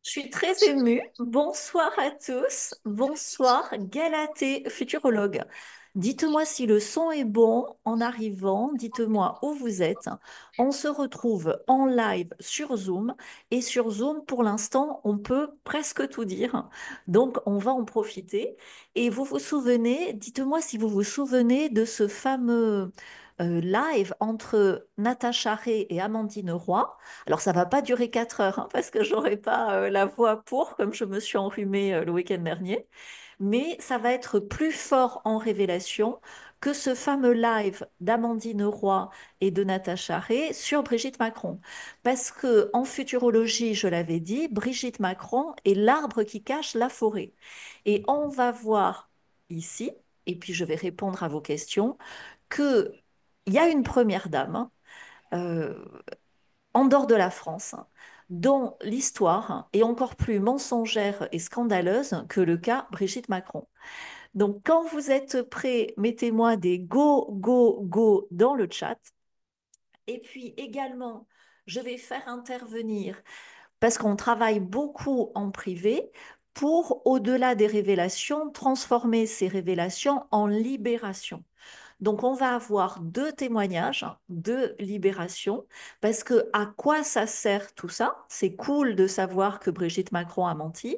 Je suis très émue. Bonsoir à tous. Bonsoir, Galatée, futurologue. Dites-moi si le son est bon en arrivant. Dites-moi où vous êtes. On se retrouve en live sur Zoom. Et sur Zoom, pour l'instant, on peut presque tout dire. Donc, on va en profiter. Et vous vous souvenez, dites-moi si vous vous souvenez de ce fameux live entre Natacha Ray et Amandine Roy. Alors, ça va pas durer 4 heures, hein, parce que j'aurai pas la voix pour, comme je me suis enrhumée le week-end dernier. Mais ça va être plus fort en révélation que ce fameux live d'Amandine Roy et de Natacha Ray sur Brigitte Macron. Parce que en futurologie, je l'avais dit, Brigitte Macron est l'arbre qui cache la forêt. Et on va voir ici, et puis je vais répondre à vos questions, que il y a une première dame, hein, euh, en dehors de la France, hein, dont l'histoire est encore plus mensongère et scandaleuse que le cas Brigitte Macron. Donc, quand vous êtes prêts, mettez-moi des go, go, go dans le chat. Et puis également, je vais faire intervenir, parce qu'on travaille beaucoup en privé, pour, au-delà des révélations, transformer ces révélations en libération. Donc, on va avoir deux témoignages de libération parce que à quoi ça sert tout ça? C'est cool de savoir que Brigitte Macron a menti.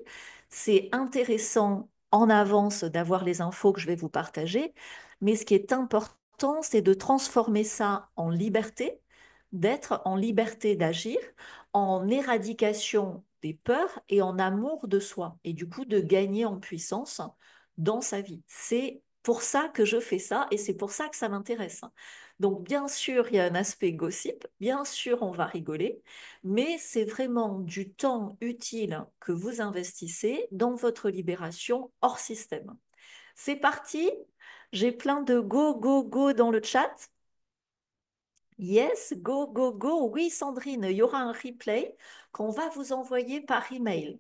C'est intéressant en avance d'avoir les infos que je vais vous partager. Mais ce qui est important, c'est de transformer ça en liberté, d'être en liberté d'agir, en éradication des peurs et en amour de soi. Et du coup, de gagner en puissance dans sa vie. C'est pour ça que je fais ça et c'est pour ça que ça m'intéresse. Donc, bien sûr, il y a un aspect gossip, bien sûr, on va rigoler, mais c'est vraiment du temps utile que vous investissez dans votre libération hors système. C'est parti, j'ai plein de go, go, go dans le chat. Yes, go, go, go. Oui, Sandrine, il y aura un replay qu'on va vous envoyer par email.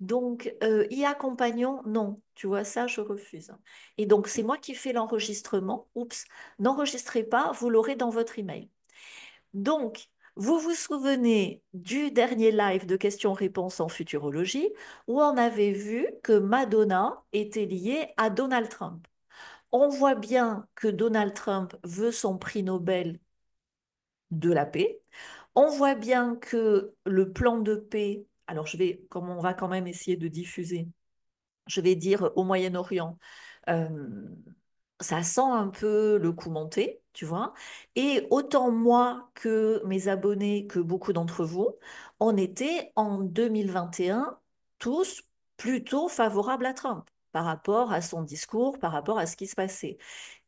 Donc, IA compagnon, non, tu vois, ça, je refuse. Et donc, c'est moi qui fais l'enregistrement. Oups, n'enregistrez pas, vous l'aurez dans votre email. Donc, vous vous souvenez du dernier live de questions-réponses en futurologie où on avait vu que Madonna était liée à Donald Trump. On voit bien que Donald Trump veut son prix Nobel de la paix. On voit bien que le plan de paix, alors je vais, comme on va quand même essayer de diffuser, je vais dire au Moyen-Orient, euh, ça sent un peu le coup monter, tu vois. Et autant moi que mes abonnés, que beaucoup d'entre vous, on était en 2021 tous plutôt favorables à Trump par rapport à son discours, par rapport à ce qui se passait.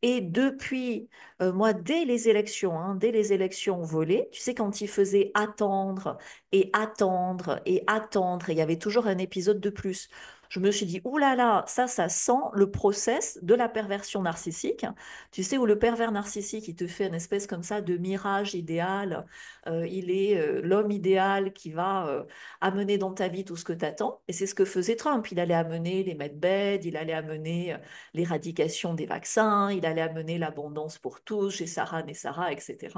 Et depuis, moi, dès les élections volées, tu sais, quand il faisait attendre et attendre et attendre, et il y avait toujours un épisode de plus. Je me suis dit, ouh là là, ça sent le process de la perversion narcissique. Tu sais, où le pervers narcissique, il te fait une espèce comme ça de mirage idéal. Il est l'homme idéal qui va amener dans ta vie tout ce que tu attends. Et c'est ce que faisait Trump. Il allait amener les medbeds, il allait amener l'éradication des vaccins, il allait amener l'abondance pour tous, chez Sarah, Nessara, etc.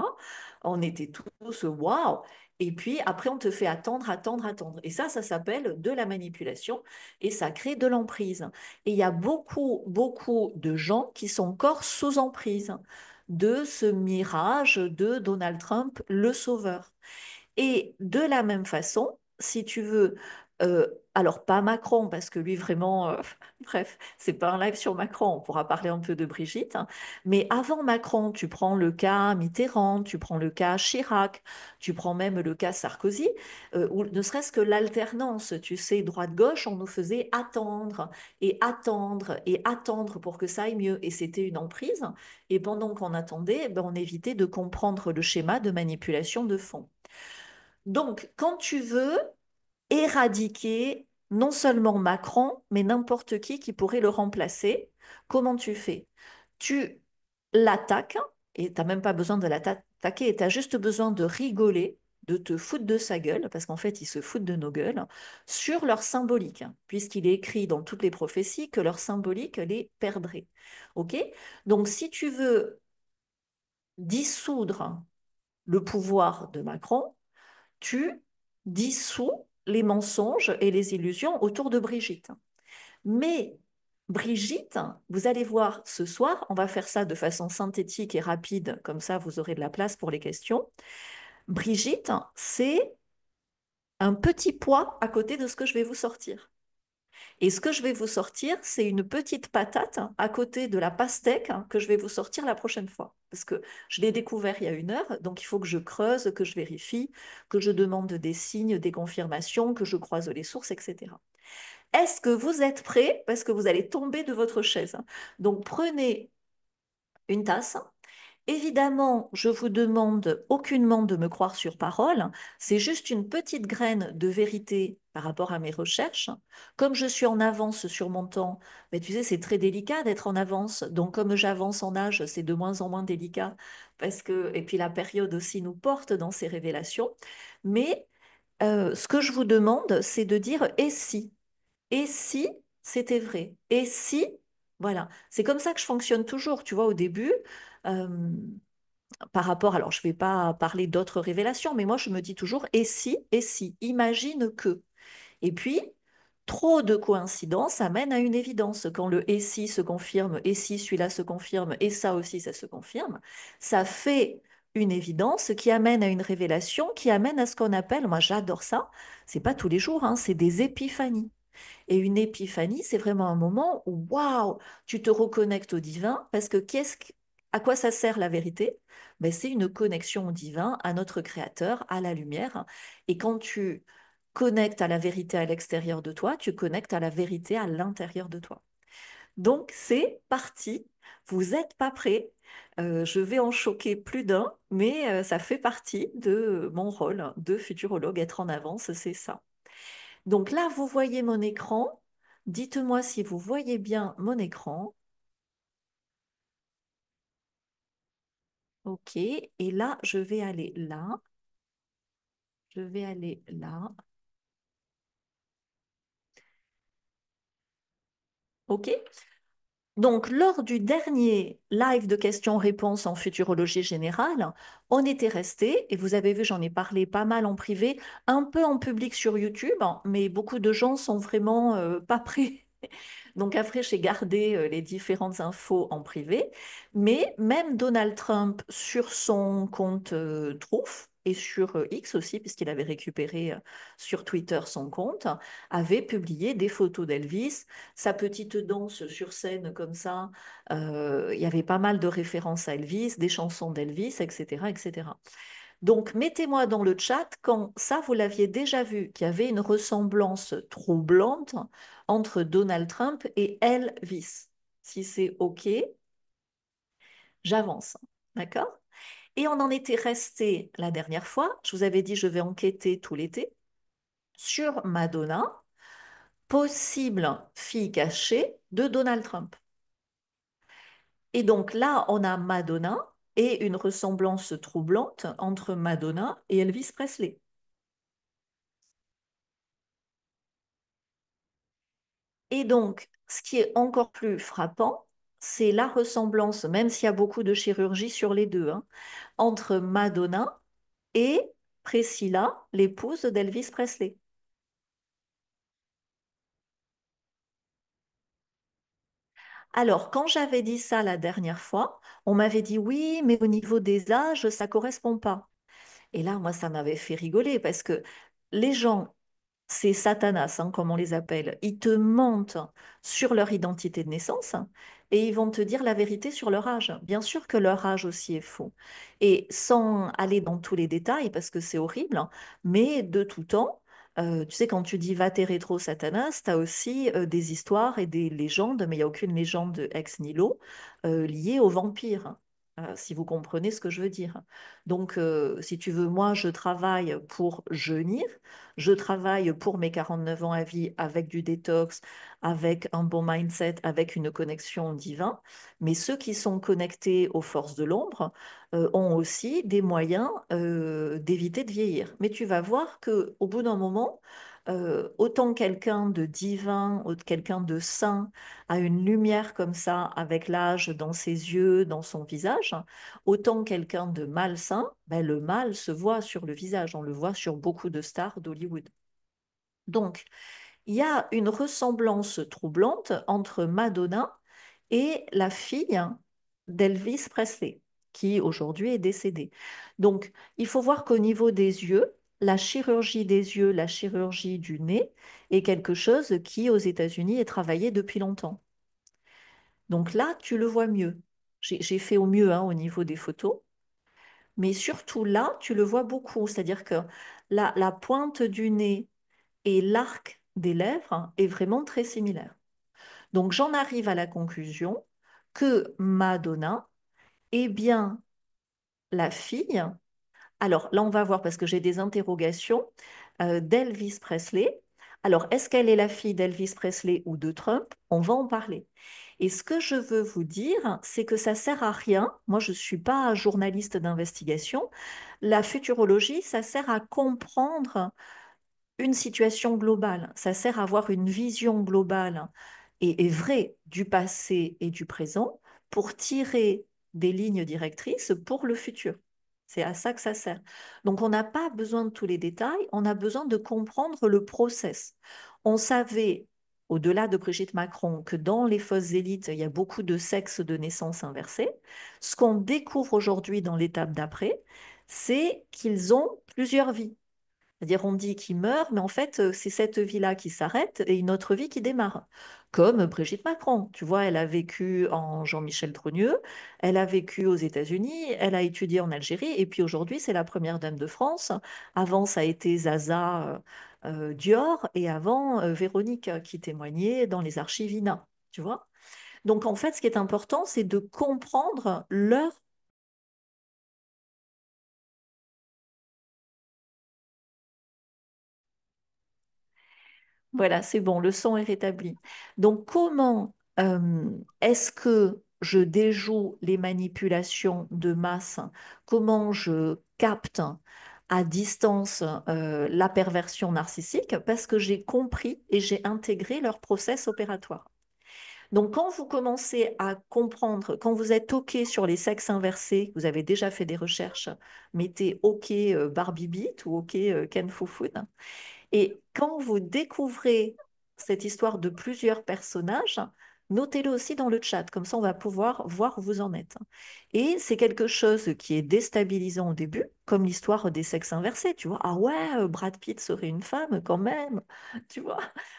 On était tous waouh! Et puis après, on te fait attendre, attendre, attendre. Et ça s'appelle de la manipulation et ça crée de l'emprise. Et il y a beaucoup, beaucoup de gens qui sont encore sous emprise de ce mirage de Donald Trump, le sauveur. Et de la même façon, si tu veux, alors pas Macron, parce que lui vraiment, bref, c'est pas un live sur Macron, on pourra parler un peu de Brigitte, hein. Mais avant Macron, tu prends le cas Mitterrand, tu prends le cas Chirac, tu prends même le cas Sarkozy, ou ne serait-ce que l'alternance, tu sais, droite-gauche, on nous faisait attendre et attendre et attendre pour que ça aille mieux. Et c'était une emprise. Et pendant qu'on attendait, ben, on évitait de comprendre le schéma de manipulation de fond. Donc, quand tu veux éradiquer non seulement Macron, mais n'importe qui pourrait le remplacer, comment tu fais? Tu l'attaques, et tu n'as même pas besoin de l'attaquer, tu as juste besoin de rigoler, de te foutre de sa gueule, parce qu'en fait, ils se foutent de nos gueules, sur leur symbolique, hein, puisqu'il est écrit dans toutes les prophéties que leur symbolique les perdrait. OK? Donc, si tu veux dissoudre le pouvoir de Macron, tu dissous les mensonges et les illusions autour de Brigitte. Mais Brigitte, vous allez voir ce soir, on va faire ça de façon synthétique et rapide, comme ça vous aurez de la place pour les questions. Brigitte, c'est un petit pois à côté de ce que je vais vous sortir. Et ce que je vais vous sortir, c'est une petite patate à côté de la pastèque que je vais vous sortir la prochaine fois. Parce que je l'ai découvert il y a 1 heure, donc il faut que je creuse, que je vérifie, que je demande des signes, des confirmations, que je croise les sources, etc. Est-ce que vous êtes prêts? Parce que vous allez tomber de votre chaise. Donc prenez une tasse. Évidemment, je vous demande aucunement de me croire sur parole. C'est juste une petite graine de vérité par rapport à mes recherches. Comme je suis en avance sur mon temps, mais tu sais, c'est très délicat d'être en avance. Donc, comme j'avance en âge, c'est de moins en moins délicat parce que, et puis la période aussi nous porte dans ces révélations. Mais ce que je vous demande, c'est de dire et si? Et si c'était vrai? Et si? Voilà. C'est comme ça que je fonctionne toujours. Tu vois, au début, euh, par rapport, alors je ne vais pas parler d'autres révélations, mais moi je me dis toujours, et si, imagine que. Et puis, trop de coïncidences amènent à une évidence. Quand le et si se confirme, et si celui-là se confirme, et ça aussi ça se confirme, ça fait une évidence qui amène à une révélation, qui amène à ce qu'on appelle, moi j'adore ça, c'est pas tous les jours, hein, c'est des épiphanies. Et une épiphanie, c'est vraiment un moment où, waouh, tu te reconnectes au divin, parce que à quoi ça sert la vérité? Ben, c'est une connexion au divin, à notre Créateur, à la lumière. Et quand tu connectes à la vérité à l'extérieur de toi, tu connectes à la vérité à l'intérieur de toi. Donc, c'est parti. Vous n'êtes pas prêts. Je vais en choquer plus d'un, mais ça fait partie de mon rôle de futurologue. Être en avance, c'est ça. Donc là, vous voyez mon écran. Dites-moi si vous voyez bien mon écran. OK. Et là, je vais aller là. Je vais aller là. OK. Donc, lors du dernier live de questions-réponses en futurologie générale, on était resté, et vous avez vu, j'en ai parlé pas mal en privé, un peu en public sur YouTube, hein, mais beaucoup de gens sont vraiment pas prêts. Donc après, j'ai gardé les différentes infos en privé, mais même Donald Trump sur son compte Truth et sur X aussi, puisqu'il avait récupéré sur Twitter son compte, avait publié des photos d'Elvis, sa petite danse sur scène comme ça. Il y avait pas mal de références à Elvis, des chansons d'Elvis, etc., etc. Donc, mettez-moi dans le chat quand ça, vous l'aviez déjà vu, qu'il y avait une ressemblance troublante entre Donald Trump et Elvis. Si c'est OK, j'avance. D'accord? Et on en était resté la dernière fois. Je vous avais dit, je vais enquêter tout l'été sur Madonna, possible fille cachée de Donald Trump. Et donc là, on a Madonna et une ressemblance troublante entre Madonna et Elvis Presley. Et donc, ce qui est encore plus frappant, c'est la ressemblance, même s'il y a beaucoup de chirurgie sur les deux, hein, entre Madonna et Priscilla, l'épouse d'Elvis Presley. Alors, quand j'avais dit ça la dernière fois, on m'avait dit oui, mais au niveau des âges, ça correspond pas. Et là, moi, ça m'avait fait rigoler parce que les gens, c'est Satanas, hein, comme on les appelle, ils te mentent sur leur identité de naissance et ils vont te dire la vérité sur leur âge. Bien sûr que leur âge aussi est faux. Et sans aller dans tous les détails, parce que c'est horrible, hein, mais de tout temps, tu sais, quand tu dis va tes rétro Satanas, tu as aussi des histoires et des légendes, mais il n'y a aucune légende ex nihilo liée aux vampires. Si vous comprenez ce que je veux dire. Donc, si tu veux, moi, je travaille pour jeunir, je travaille pour mes 49 ans à vie avec du détox, avec un bon mindset, avec une connexion divine. Mais ceux qui sont connectés aux forces de l'ombre ont aussi des moyens d'éviter de vieillir. Mais tu vas voir que au bout d'un moment, autant quelqu'un de divin, quelqu'un de saint a une lumière comme ça avec l'âge dans ses yeux, dans son visage, autant quelqu'un de malsain, ben, le mal se voit sur le visage. On le voit sur beaucoup de stars d'Hollywood. Donc, il y a une ressemblance troublante entre Madonna et la fille d'Elvis Presley, qui aujourd'hui est décédée. Donc, il faut voir qu'au niveau des yeux, la chirurgie des yeux, la chirurgie du nez est quelque chose qui, aux États-Unis, est travaillé depuis longtemps. Donc là, tu le vois mieux. J'ai fait au mieux hein, au niveau des photos, mais surtout là, tu le vois beaucoup. C'est-à-dire que la pointe du nez et l'arc des lèvres est vraiment très similaire. Donc j'en arrive à la conclusion que Madonna est bien la fille. Alors là, on va voir parce que j'ai des interrogations d'Elvis Presley. Alors, est-ce qu'elle est la fille d'Elvis Presley ou de Trump? On va en parler. Et ce que je veux vous dire, c'est que ça sert à rien. Moi, je ne suis pas journaliste d'investigation. La futurologie, ça sert à comprendre une situation globale. Ça sert à avoir une vision globale et vraie du passé et du présent pour tirer des lignes directrices pour le futur. C'est à ça que ça sert. Donc, on n'a pas besoin de tous les détails, on a besoin de comprendre le process. On savait, au-delà de Brigitte Macron, que dans les fausses élites, il y a beaucoup de sexes de naissance inversés. Ce qu'on découvre aujourd'hui dans l'étape d'après, c'est qu'ils ont plusieurs vies. C'est-à-dire, on dit qu'il meurt, mais en fait, c'est cette vie-là qui s'arrête et une autre vie qui démarre. Comme Brigitte Macron. Tu vois, elle a vécu en Jean-Michel Trogneux, elle a vécu aux États-Unis, elle a étudié en Algérie, et puis aujourd'hui, c'est la première dame de France. Avant, ça a été Zaza Dior, et avant, Véronique qui témoignait dans les archives INA. Tu vois? Donc, en fait, ce qui est important, c'est de comprendre leur. Voilà, c'est bon, le son est rétabli. Donc, comment est-ce que je déjoue les manipulations de masse? Comment je capte à distance la perversion narcissique? Parce que j'ai compris et j'ai intégré leur process opératoire. Donc, quand vous commencez à comprendre, quand vous êtes OK sur les sexes inversés, vous avez déjà fait des recherches, mettez OK Barbie Beat ou OK Ken Foufoune. Et quand vous découvrez cette histoire de plusieurs personnages, notez-le aussi dans le chat, comme ça on va pouvoir voir où vous en êtes. Et c'est quelque chose qui est déstabilisant au début, comme l'histoire des sexes inversés, tu vois. Ah ouais, Brad Pitt serait une femme quand même, tu vois.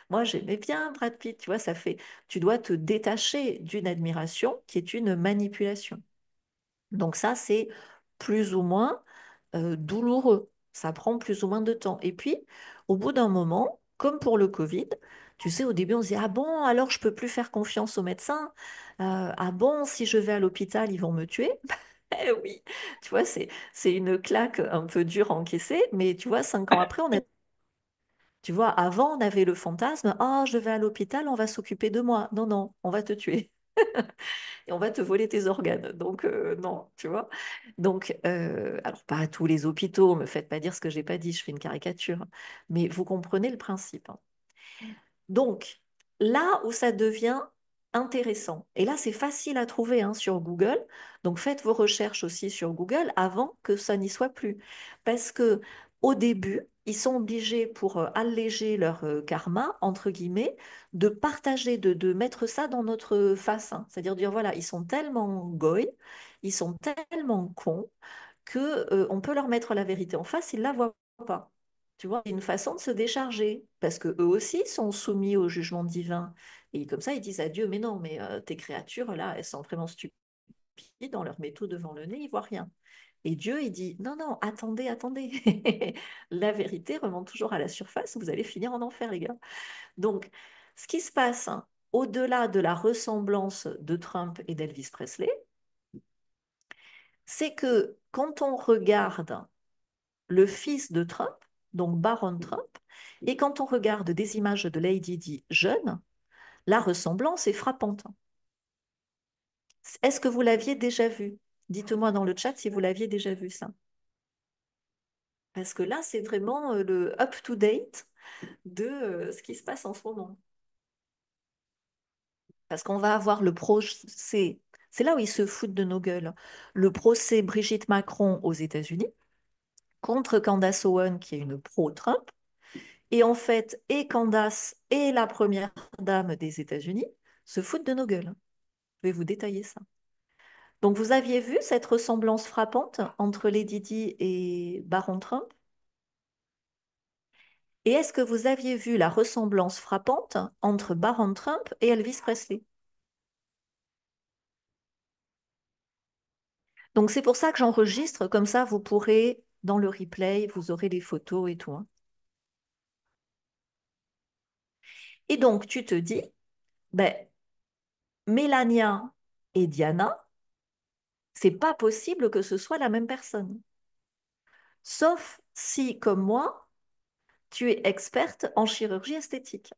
Moi j'aimais bien Brad Pitt, tu vois, ça fait, tu dois te détacher d'une admiration qui est une manipulation. Donc ça, c'est plus ou moins douloureux. Ça prend plus ou moins de temps. Et puis, au bout d'un moment, comme pour le Covid, tu sais, au début, on se dit, ah bon, alors je peux plus faire confiance aux médecins. Ah bon, si je vais à l'hôpital, ils vont me tuer. Eh oui, tu vois, c'est une claque un peu dure à encaisser, mais tu vois, 5 ans après, on est. Tu vois, avant, on avait le fantasme, ah, je vais à l'hôpital, on va s'occuper de moi. Non, non, on va te tuer et on va te voler tes organes. Donc, non, tu vois. Donc, alors pas à tous les hôpitaux, me faites pas dire ce que j'ai pas dit, je fais une caricature, mais vous comprenez le principe, hein. Donc, là où ça devient intéressant, et là c'est facile à trouver hein, sur Google, donc faites vos recherches aussi sur Google avant que ça n'y soit plus. Parce que au début, ils sont obligés pour alléger leur karma, entre guillemets, de partager, de mettre ça dans notre face, hein. C'est-à-dire dire, voilà, ils sont tellement goy, ils sont tellement cons que on peut leur mettre la vérité en face, ils ne la voient pas. Tu vois, c'est une façon de se décharger, parce que eux aussi sont soumis au jugement divin. Et comme ça, ils disent à Dieu, mais non, mais tes créatures, là, elles sont vraiment stupides, on leur met tout devant le nez, ils voient rien. Et Dieu, il dit, non, non, attendez, attendez. La vérité remonte toujours à la surface, vous allez finir en enfer, les gars. Donc, ce qui se passe, hein, au-delà de la ressemblance de Trump et d'Elvis Presley, c'est que quand on regarde le fils de Trump, donc Baron Trump, et quand on regarde des images de Lady Di jeune, la ressemblance est frappante. Est-ce que vous l'aviez déjà vu? Dites-moi dans le chat si vous l'aviez déjà vu ça. Parce que là, c'est vraiment le up-to-date de ce qui se passe en ce moment. Parce qu'on va avoir le procès, c'est là où ils se foutent de nos gueules, le procès Brigitte Macron aux États-Unis contre Candace Owen, qui est une pro-Trump, Et en fait, et Candace et la première dame des États-Unis se foutent de nos gueules. Je vais vous détailler ça. Donc, vous aviez vu cette ressemblance frappante entre Lady Di et Baron Trump? Et est-ce que vous aviez vu la ressemblance frappante entre Baron Trump et Elvis Presley? Donc, c'est pour ça que j'enregistre, comme ça, vous pourrez, dans le replay, vous aurez les photos et tout, hein. Et donc, tu te dis, ben, Mélania et Diana, c'est pas possible que ce soit la même personne. Sauf si, comme moi, tu es experte en chirurgie esthétique.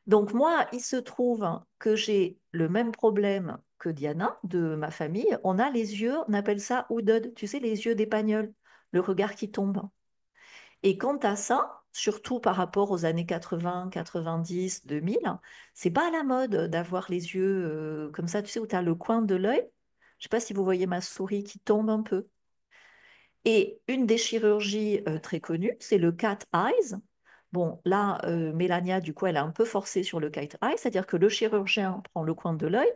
Donc moi, il se trouve que j'ai le même problème que Diana de ma famille. On a les yeux, on appelle ça hooded, tu sais, les yeux d'épagnol, le regard qui tombe. Et quant à ça, surtout par rapport aux années 80, 90, 2000, c'est pas à la mode d'avoir les yeux comme ça, tu sais, où tu as le coin de l'œil. Je sais pas si vous voyez ma souris qui tombe un peu. Et une des chirurgies très connues, c'est le cat eyes. Bon, là, Mélania, du coup, elle a un peu forcé sur le cat eye, c'est-à-dire que le chirurgien prend le coin de l'œil,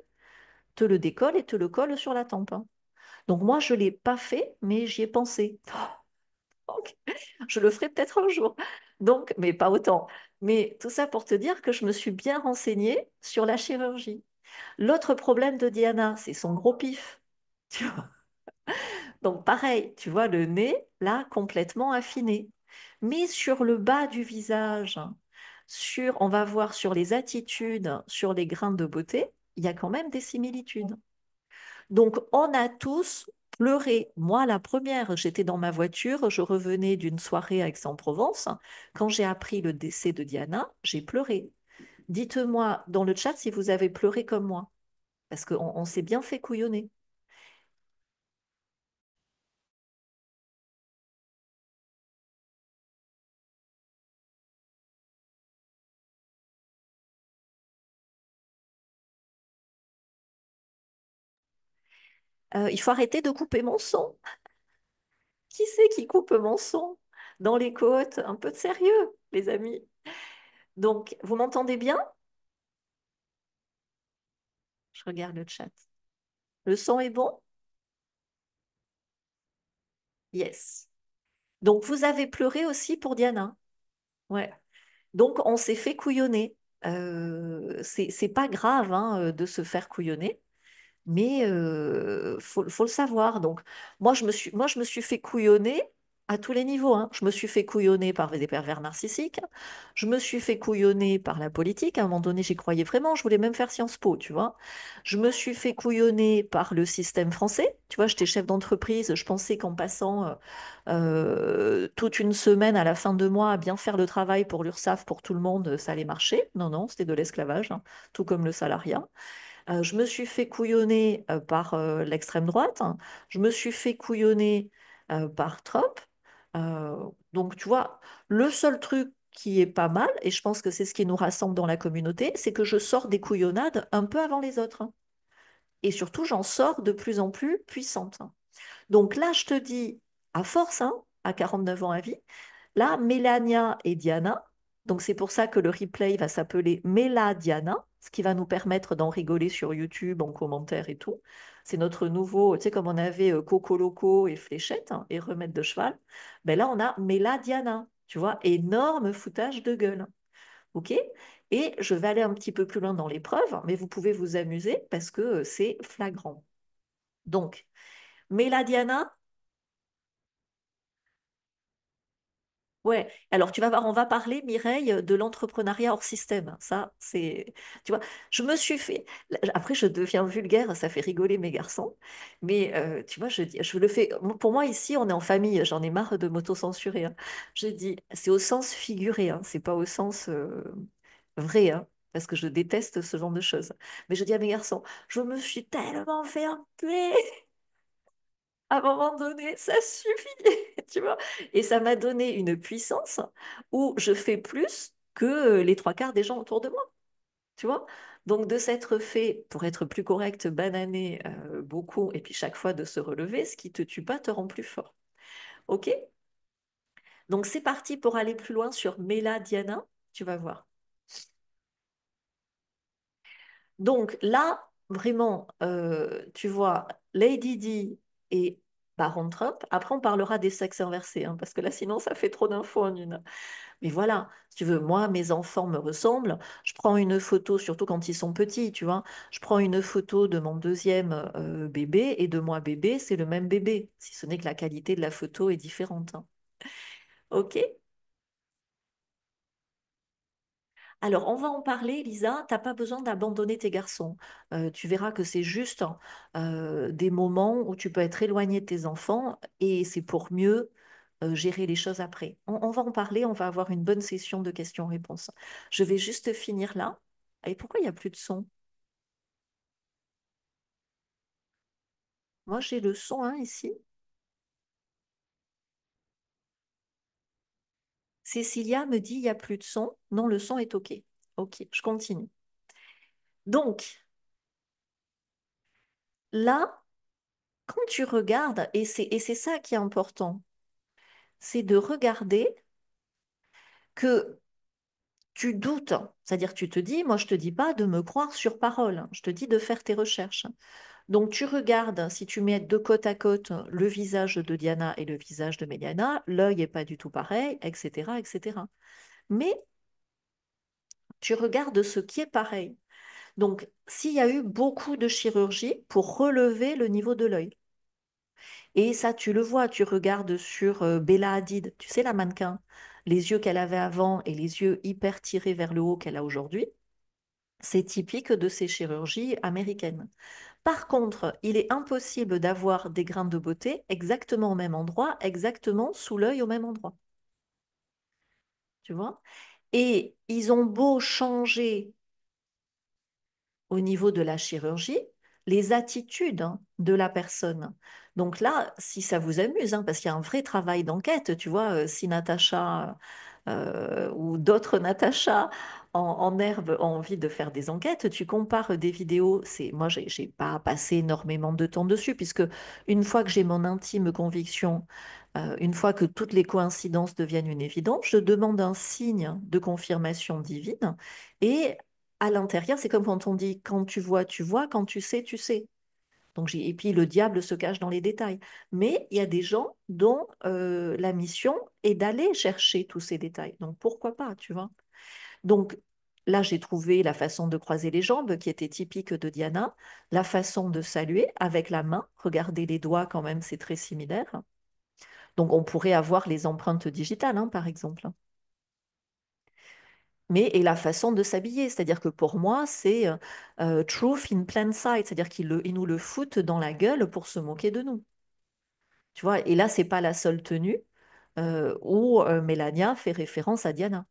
te le décolle et te le colle sur la tempe, hein. Donc moi, je ne l'ai pas fait, mais j'y ai pensé. Donc, je le ferai peut-être un jour. Donc, mais pas autant. Mais tout ça pour te dire que je me suis bien renseignée sur la chirurgie. L'autre problème de Diana, c'est son gros pif. Tu vois. Donc pareil, tu vois le nez, là, complètement affiné. Mais sur le bas du visage, on va voir sur les attitudes, sur les grains de beauté, il y a quand même des similitudes. Donc on a tous pleuré. Moi, la première, j'étais dans ma voiture, je revenais d'une soirée à Aix-en-Provence. Quand j'ai appris le décès de Diana, j'ai pleuré. Dites-moi dans le chat si vous avez pleuré comme moi, parce qu'on s'est bien fait couillonner. Il faut arrêter de couper mon son. Qui c'est qui coupe mon son dans les côtes? Un peu de sérieux, les amis. Donc, vous m'entendez bien? Je regarde le chat. Le son est bon? Yes. Donc, vous avez pleuré aussi pour Diana. Ouais. Donc, on s'est fait couillonner. C'est pas grave hein, de se faire couillonner. Mais faut le savoir. Donc, moi, je me suis fait couillonner à tous les niveaux, hein. Je me suis fait couillonner par des pervers narcissiques. Je me suis fait couillonner par la politique. À un moment donné, j'y croyais vraiment. Je voulais même faire Sciences Po, tu vois. Je me suis fait couillonner par le système français. Tu vois, j'étais chef d'entreprise. Je pensais qu'en passant toute une semaine à la fin de mois à bien faire le travail pour l'URSSAF, pour tout le monde, ça allait marcher. Non, non, c'était de l'esclavage, hein, tout comme le salariat. Je me suis fait couillonner par l'extrême droite, hein. Je me suis fait couillonner par Trump. Euh, donc, tu vois, le seul truc qui est pas mal, et je pense que c'est ce qui nous rassemble dans la communauté, c'est que je sors des couillonnades un peu avant les autres, hein. Et surtout, j'en sors de plus en plus puissante. Donc là, je te dis, à force, hein, à 49 ans à vie, là, Mélania et Diana, donc c'est pour ça que le replay va s'appeler Méladiana, ce qui va nous permettre d'en rigoler sur YouTube, en commentaire et tout. C'est notre nouveau, tu sais, comme on avait Coco Loco et Fléchette, hein, et Remède de cheval, ben là, on a Méladiana, tu vois, énorme foutage de gueule. OK? Et je vais aller un petit peu plus loin dans l'épreuve, mais vous pouvez vous amuser parce que c'est flagrant. Donc, Méladiana, ouais, alors tu vas voir, on va parler, Mireille, de l'entrepreneuriat hors système. Ça, c'est, tu vois, je me suis fait, après je deviens vulgaire, ça fait rigoler mes garçons, mais tu vois, je le fais, pour moi ici, on est en famille, j'en ai marre de m'auto-censurer, hein. Je dis, c'est au sens figuré, hein, c'est pas au sens vrai, hein, parce que je déteste ce genre de choses. Mais je dis à mes garçons, je me suis tellement fait enculer à un moment donné, ça suffit, tu vois. Et ça m'a donné une puissance où je fais plus que les trois quarts des gens autour de moi, tu vois. Donc de s'être fait, pour être plus correct, bananer beaucoup, et puis chaque fois de se relever, ce qui te tue pas te rend plus fort. OK? Donc c'est parti pour aller plus loin sur Mela Diana, tu vas voir. Donc là, vraiment, tu vois, Lady Di et Baron Trump. Après, on parlera des sexes inversés, hein, parce que là, sinon, ça fait trop d'infos en une. Mais voilà, si tu veux, moi, mes enfants me ressemblent. Je prends une photo, surtout quand ils sont petits, tu vois. Je prends une photo de mon deuxième bébé et de moi bébé, c'est le même bébé, si ce n'est que la qualité de la photo est différente, hein. OK? Alors, on va en parler, Lisa. T'as pas besoin d'abandonner tes garçons. Tu verras que c'est juste des moments où tu peux être éloigné de tes enfants et c'est pour mieux gérer les choses après. On va en parler, on va avoir une bonne session de questions-réponses. Je vais juste finir là. Et pourquoi il n'y a plus de son? Moi, j'ai le son hein, ici. Cécilia me dit il n'y a plus de son. Non, le son est OK. OK, je continue. Donc, là, quand tu regardes, et c'est ça qui est important, c'est de regarder que tu doutes. C'est-à-dire, tu te dis, moi, je te dis pas de me croire sur parole. Je te dis de faire tes recherches. Donc, tu regardes, si tu mets de côte à côte le visage de Diana et le visage de Meliana, l'œil n'est pas du tout pareil, etc., etc. Mais tu regardes ce qui est pareil. Donc, s'il y a eu beaucoup de chirurgie pour relever le niveau de l'œil, et ça, tu le vois, tu regardes sur Bella Hadid, tu sais, la mannequin, les yeux qu'elle avait avant et les yeux hyper tirés vers le haut qu'elle a aujourd'hui, c'est typique de ces chirurgies américaines. Par contre, il est impossible d'avoir des grains de beauté exactement au même endroit, exactement sous l'œil au même endroit. Tu vois? Et ils ont beau changer au niveau de la chirurgie, les attitudes hein, de la personne. Donc là, si ça vous amuse, hein, parce qu'il y a un vrai travail d'enquête, tu vois, si Natacha ou d'autres Natacha en herbe ont envie de faire des enquêtes, tu compares des vidéos. Moi, j'ai pas passé énormément de temps dessus, puisque une fois que j'ai mon intime conviction, une fois que toutes les coïncidences deviennent une évidence, je demande un signe de confirmation divine et à l'intérieur, c'est comme quand on dit quand tu vois, quand tu sais. Donc, et puis le diable se cache dans les détails. Mais il y a des gens dont la mission est d'aller chercher tous ces détails. Donc pourquoi pas, tu vois? Donc là, j'ai trouvé la façon de croiser les jambes qui était typique de Diana, la façon de saluer avec la main. Regardez les doigts quand même, c'est très similaire. Donc on pourrait avoir les empreintes digitales, hein, par exemple. Mais et la façon de s'habiller. C'est-à-dire que pour moi, c'est truth in plain sight, c'est-à-dire qu'ils nous le foutent dans la gueule pour se moquer de nous. Tu vois, et là, c'est pas la seule tenue où Mélania fait référence à Diana.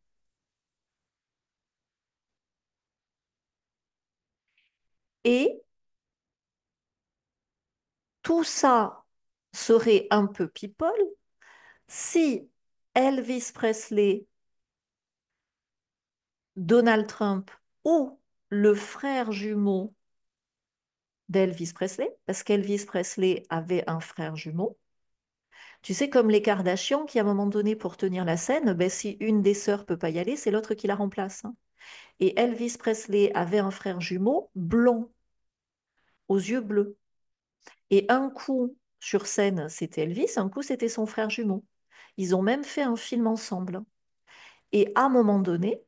Et tout ça serait un peu people si Elvis Presley, Donald Trump ou le frère jumeau d'Elvis Presley, parce qu'Elvis Presley avait un frère jumeau. Tu sais, comme les Kardashians, qui à un moment donné, pour tenir la scène, ben, si une des sœurs peut pas y aller, c'est l'autre qui la remplace, hein. Et Elvis Presley avait un frère jumeau blond, aux yeux bleus. Et un coup, sur scène, c'était Elvis, un coup, c'était son frère jumeau. Ils ont même fait un film ensemble. Et à un moment donné,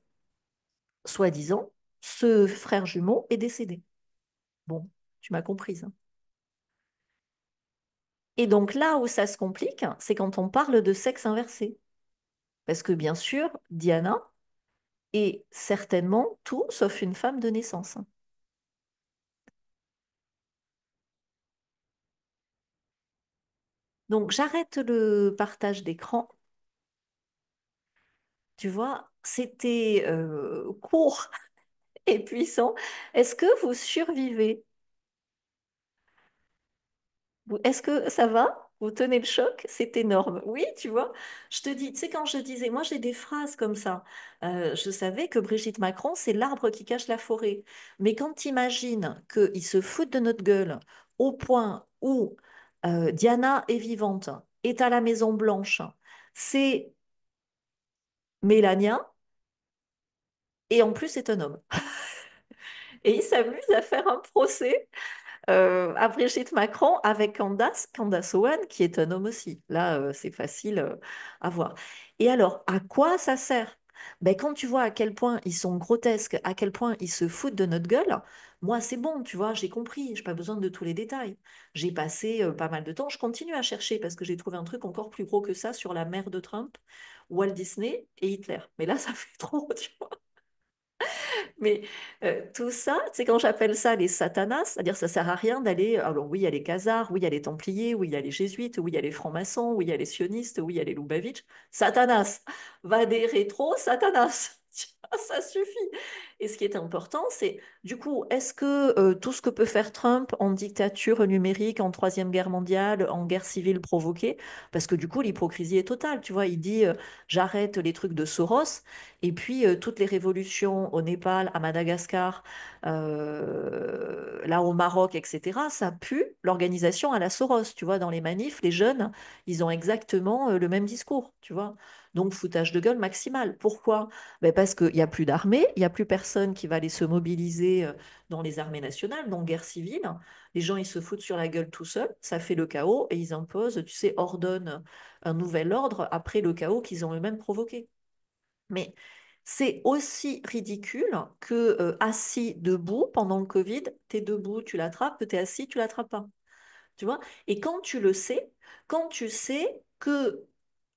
soi-disant, ce frère jumeau est décédé. Bon, tu m'as comprise, hein. Et donc là où ça se complique, c'est quand on parle de sexe inversé. Parce que bien sûr, Diana, et certainement tout sauf une femme de naissance. Donc j'arrête le partage d'écran. Tu vois, c'était court et puissant. Est-ce que vous survivez? Est-ce que ça va? Vous tenez le choc? C'est énorme. Oui, tu vois, je te dis, tu sais, quand je disais, moi j'ai des phrases comme ça. Je savais que Brigitte Macron, c'est l'arbre qui cache la forêt. Mais quand tu imagines qu'ils se foutent de notre gueule au point où Diana est vivante, est à la Maison Blanche, c'est Mélanien, et en plus c'est un homme. Et il s'amuse à faire un procès à Brigitte Macron avec Candace Owen, qui est un homme aussi. Là, c'est facile à voir. Et alors, à quoi ça sert? Ben, quand tu vois à quel point ils sont grotesques, à quel point ils se foutent de notre gueule, moi, c'est bon, tu vois, j'ai compris, j'ai pas besoin de tous les détails. J'ai passé pas mal de temps, je continue à chercher parce que j'ai trouvé un truc encore plus gros que ça sur la mère de Trump, Walt Disney et Hitler. Mais là, ça fait trop, tu vois. Mais tout ça, c'est quand j'appelle ça les satanas, c'est-à-dire ça sert à rien d'aller. Alors oui, il y a les Khazars, oui, il y a les Templiers, oui, il y a les Jésuites, oui, il y a les francs-maçons, oui, il y a les sionistes, oui, il y a les Loubavitch. Satanas, va des rétros, Satanas. Ça suffit. Et ce qui est important, c'est du coup, est-ce que tout ce que peut faire Trump en dictature numérique, en Troisième Guerre mondiale, en guerre civile provoquée, parce que du coup, l'hypocrisie est totale, tu vois, il dit j'arrête les trucs de Soros. Et puis, toutes les révolutions au Népal, à Madagascar, là au Maroc, etc., ça pue l'organisation à la Soros. Tu vois, dans les manifs, les jeunes, ils ont exactement le même discours, tu vois. Donc, foutage de gueule maximal. Pourquoi? Ben, parce qu'il n'y a plus d'armée, il n'y a plus personne qui va aller se mobiliser dans les armées nationales, donc guerre civile. Les gens, ils se foutent sur la gueule tout seuls, ça fait le chaos et ils imposent, tu sais, ordonnent un nouvel ordre après le chaos qu'ils ont eux-mêmes provoqué. Mais c'est aussi ridicule que assis debout pendant le Covid, t'es debout, tu l'attrapes, t'es assis, tu l'attrapes pas. Tu vois? Et quand tu le sais, quand tu sais que,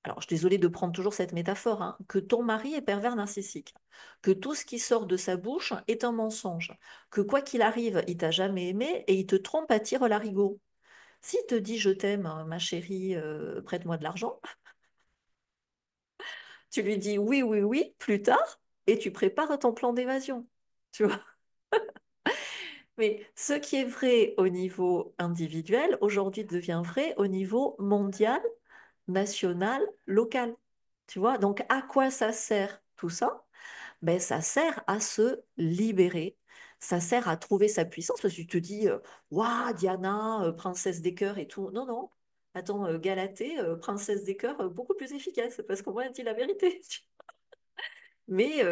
alors je suis désolée de prendre toujours cette métaphore, hein, que ton mari est pervers narcissique, que tout ce qui sort de sa bouche est un mensonge, que quoi qu'il arrive, il t'a jamais aimé et il te trompe à tire larigot. S'il te dit je t'aime, hein, ma chérie, prête-moi de l'argent, tu lui dis oui, oui, oui, plus tard, et tu prépares ton plan d'évasion. Tu vois? Mais ce qui est vrai au niveau individuel, aujourd'hui devient vrai au niveau mondial, national, local. Tu vois? Donc, à quoi ça sert tout ça? Ben, ça sert à se libérer. Ça sert à trouver sa puissance parce que tu te dis, waouh, Diana, princesse des cœurs et tout. Non, non. Attends, Galatée, princesse des cœurs, beaucoup plus efficace parce qu'on m'a dit la vérité. Mais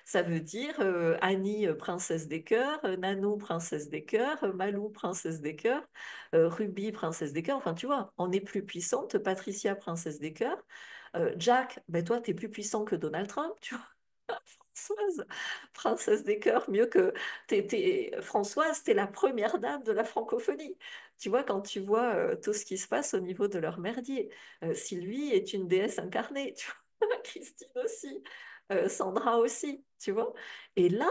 ça veut dire Annie, princesse des cœurs, Nanou, princesse des cœurs, Malou, princesse des cœurs, Ruby, princesse des cœurs. Enfin, tu vois, on est plus puissante. Patricia, princesse des cœurs. Jack, ben toi, tu es plus puissant que Donald Trump, tu vois. Françoise, princesse des cœurs, mieux que Françoise, t'es la première dame de la francophonie. Tu vois, quand tu vois tout ce qui se passe au niveau de leur merdier. Sylvie est une déesse incarnée, tu vois. Christine aussi. Sandra aussi, tu vois. Et là,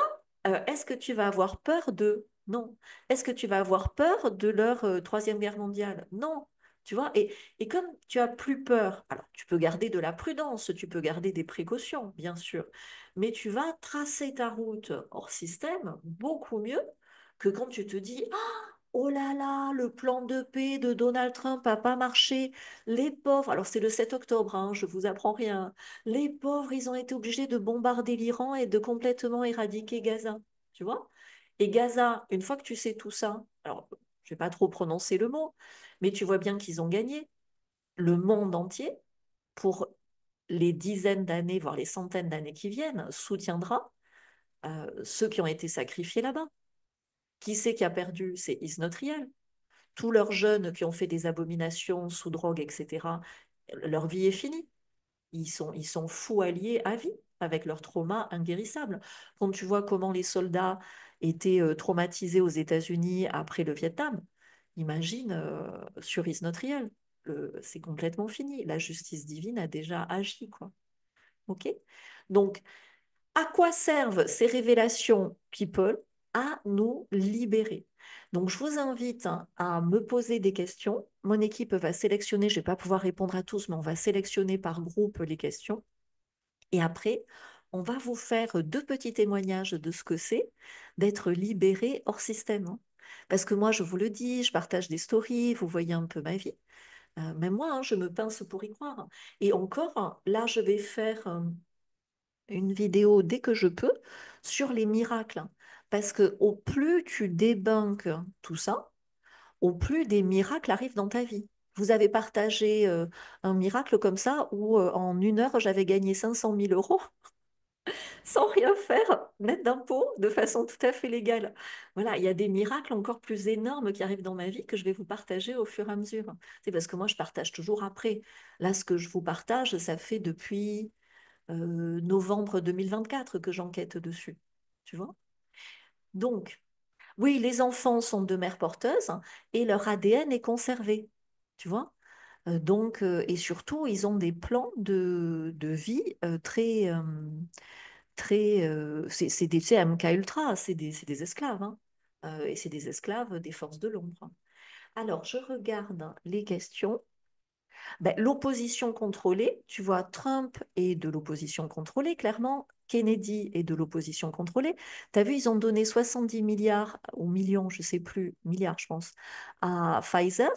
est-ce que tu vas avoir peur d'eux? Non. Est-ce que tu vas avoir peur de leur Troisième Guerre mondiale? Non. Tu vois, et comme tu as plus peur, alors tu peux garder de la prudence, tu peux garder des précautions, bien sûr, mais tu vas tracer ta route hors système beaucoup mieux que quand tu te dis, oh là là, le plan de paix de Donald Trump n'a pas marché. Les pauvres, alors c'est le 7 octobre, hein, je vous apprends rien. Les pauvres, ils ont été obligés de bombarder l'Iran et de complètement éradiquer Gaza. Tu vois? Et Gaza, une fois que tu sais tout ça, alors je vais pas trop prononcer le mot, mais tu vois bien qu'ils ont gagné. Le monde entier, pour les dizaines d'années, voire les centaines d'années qui viennent, soutiendra ceux qui ont été sacrifiés là-bas. Qui c'est qui a perdu? C'est Isnotriel. Tous leurs jeunes qui ont fait des abominations sous drogue, etc., leur vie est finie. Ils sont fous alliés à vie avec leur trauma inguérissable. Quand tu vois comment les soldats étaient traumatisés aux États-Unis après le Vietnam, imagine sur Isnotriel. C'est complètement fini. La justice divine a déjà agi, quoi. OK? Donc, à quoi servent ces révélations people? À nous libérer. Donc, je vous invite hein, à me poser des questions. Mon équipe va sélectionner, je ne vais pas pouvoir répondre à tous, mais on va sélectionner par groupe les questions. Et après, on va vous faire deux petits témoignages de ce que c'est d'être libéré hors système, hein. Parce que moi, je vous le dis, je partage des stories, vous voyez un peu ma vie. Même moi, hein, je me pince pour y croire. Et encore, là, je vais faire une vidéo dès que je peux sur les miracles. Parce que au plus tu débunkes tout ça, au plus des miracles arrivent dans ta vie. Vous avez partagé un miracle comme ça où en 1 heure, j'avais gagné 500 000 € sans rien faire, net d'impôts, de façon tout à fait légale. Voilà, il y a des miracles encore plus énormes qui arrivent dans ma vie que je vais vous partager au fur et à mesure. C'est parce que moi, je partage toujours après. Là, ce que je vous partage, ça fait depuis novembre 2024 que j'enquête dessus. Tu vois? Donc, oui, les enfants sont de mères porteuses et leur ADN est conservé. Tu vois? Et surtout, ils ont des plans de vie c'est des, tu sais, MK Ultra, c'est des esclaves, hein. Et c'est des esclaves des forces de l'ombre. Alors, je regarde les questions. Ben, l'opposition contrôlée, tu vois, Trump est de l'opposition contrôlée, clairement. Kennedy est de l'opposition contrôlée. Tu as vu, ils ont donné 70 milliards ou millions, je sais plus, milliards, je pense, à Pfizer.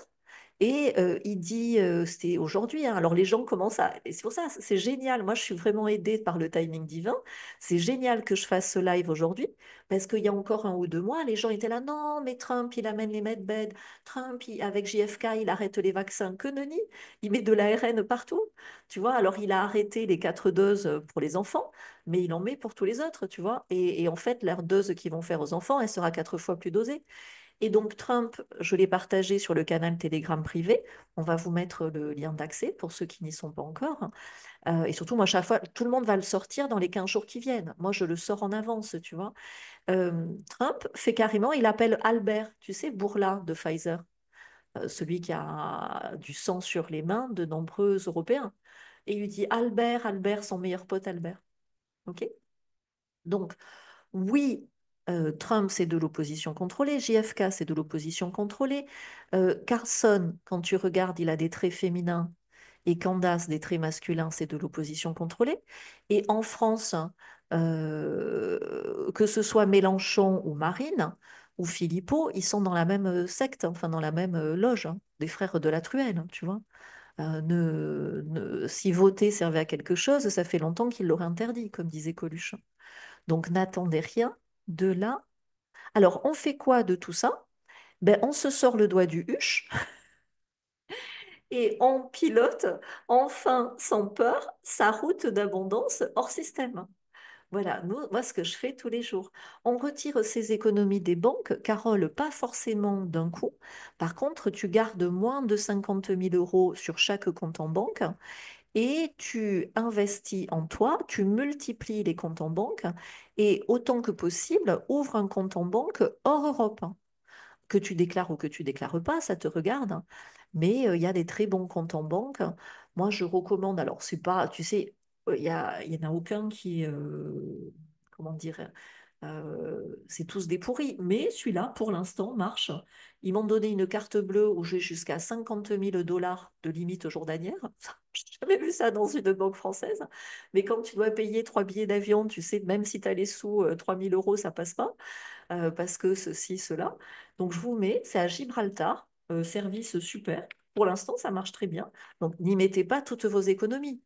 Et il dit, c'était aujourd'hui, hein, alors les gens commencent à... Et c'est pour ça, c'est génial. Moi, je suis vraiment aidée par le timing divin. C'est génial que je fasse ce live aujourd'hui, parce qu'il y a encore 1 ou 2 mois, les gens étaient là, non, mais Trump, il amène les medbeds. Trump, avec JFK, il arrête les vaccins. Que nenni, il met de l'ARN partout. Tu vois, alors il a arrêté les 4 doses pour les enfants, mais il en met pour tous les autres, tu vois. Et en fait, leur dose qu'ils vont faire aux enfants, elle sera 4 fois plus dosée. Et donc Trump, je l'ai partagé sur le canal Telegram privé. On va vous mettre le lien d'accès pour ceux qui n'y sont pas encore. Et surtout, moi, chaque fois, tout le monde va le sortir dans les 15 jours qui viennent. Moi, je le sors en avance, tu vois. Trump fait carrément, il appelle Albert, tu sais, Bourla de Pfizer, celui qui a du sang sur les mains de nombreux Européens. Et il lui dit Albert, Albert, son meilleur pote Albert. OK? Donc, oui, Trump, c'est de l'opposition contrôlée. JFK, c'est de l'opposition contrôlée. Carson, quand tu regardes, il a des traits féminins. Et Candace, des traits masculins, c'est de l'opposition contrôlée. Et en France, hein, que ce soit Mélenchon ou Marine ou Philippot, ils sont dans la même secte, enfin dans la même loge, hein, des frères de la Truelle, hein, tu vois. Si voter servait à quelque chose, ça fait longtemps qu'ils l'auraient interdit, comme disait Coluche. Donc n'attendez rien de là. Alors on fait quoi de tout ça? Ben, on se sort le doigt du huche et on pilote enfin sans peur sa route d'abondance hors système. Voilà, moi ce que je fais tous les jours. On retire ces économies des banques, Carole, pas forcément d'un coup. Par contre, tu gardes moins de 50 000 € sur chaque compte en banque et tu investis en toi, tu multiplies les comptes en banque et autant que possible, ouvre un compte en banque hors Europe. Que tu déclares ou que tu déclares pas, ça te regarde, hein. Mais il y a des très bons comptes en banque. Moi, je recommande, alors c'est pas, tu sais, il y en a aucun qui, comment dire, c'est tous des pourris. Mais celui-là, pour l'instant, marche. Ils m'ont donné une carte bleue où j'ai jusqu'à 50 000 $ de limite journalière. Je n'ai jamais vu ça dans une banque française. Mais quand tu dois payer 3 billets d'avion, tu sais, même si tu as les sous, 3 000 €, ça passe pas parce que ceci, cela. Donc je vous mets, c'est à Gibraltar, service super. Pour l'instant, ça marche très bien. Donc n'y mettez pas toutes vos économies.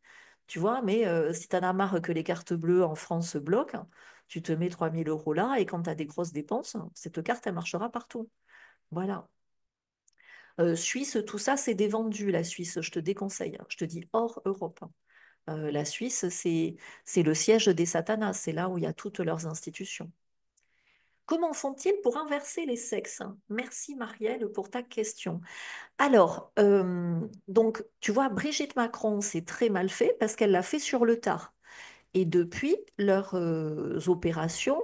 Tu vois, mais si tu en as marre que les cartes bleues en France se bloquent, tu te mets 3 000 € là et quand tu as des grosses dépenses, cette carte, elle marchera partout. Voilà. Suisse, tout ça, c'est des vendus, la Suisse, je te déconseille, hein. Je te dis hors Europe, hein. La Suisse, c'est le siège des satanas, c'est là où il y a toutes leurs institutions. Comment font-ils pour inverser les sexes? Merci Marielle pour ta question. Alors, donc, tu vois, Brigitte Macron, c'est très mal fait parce qu'elle l'a fait sur le tard. Et depuis, leurs opérations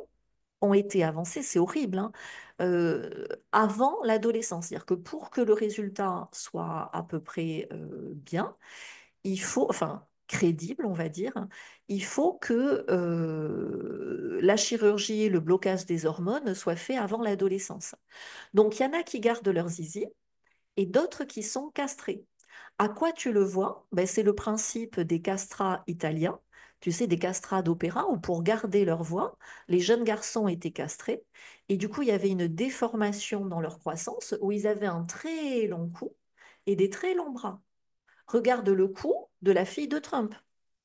ont été avancées, c'est horrible, hein, avant l'adolescence. C'est-à-dire que pour que le résultat soit à peu près bien, il faut, enfin, crédible, on va dire, il faut que la chirurgie, le blocage des hormones soit fait avant l'adolescence. Donc, il y en a qui gardent leur zizi et d'autres qui sont castrés. À quoi tu le vois? Ben, c'est le principe des castrats italiens. Tu sais, des castrats d'opéra où pour garder leur voix, les jeunes garçons étaient castrés et du coup, il y avait une déformation dans leur croissance où ils avaient un très long cou et des très longs bras. Regarde le cou de la fille de Trump,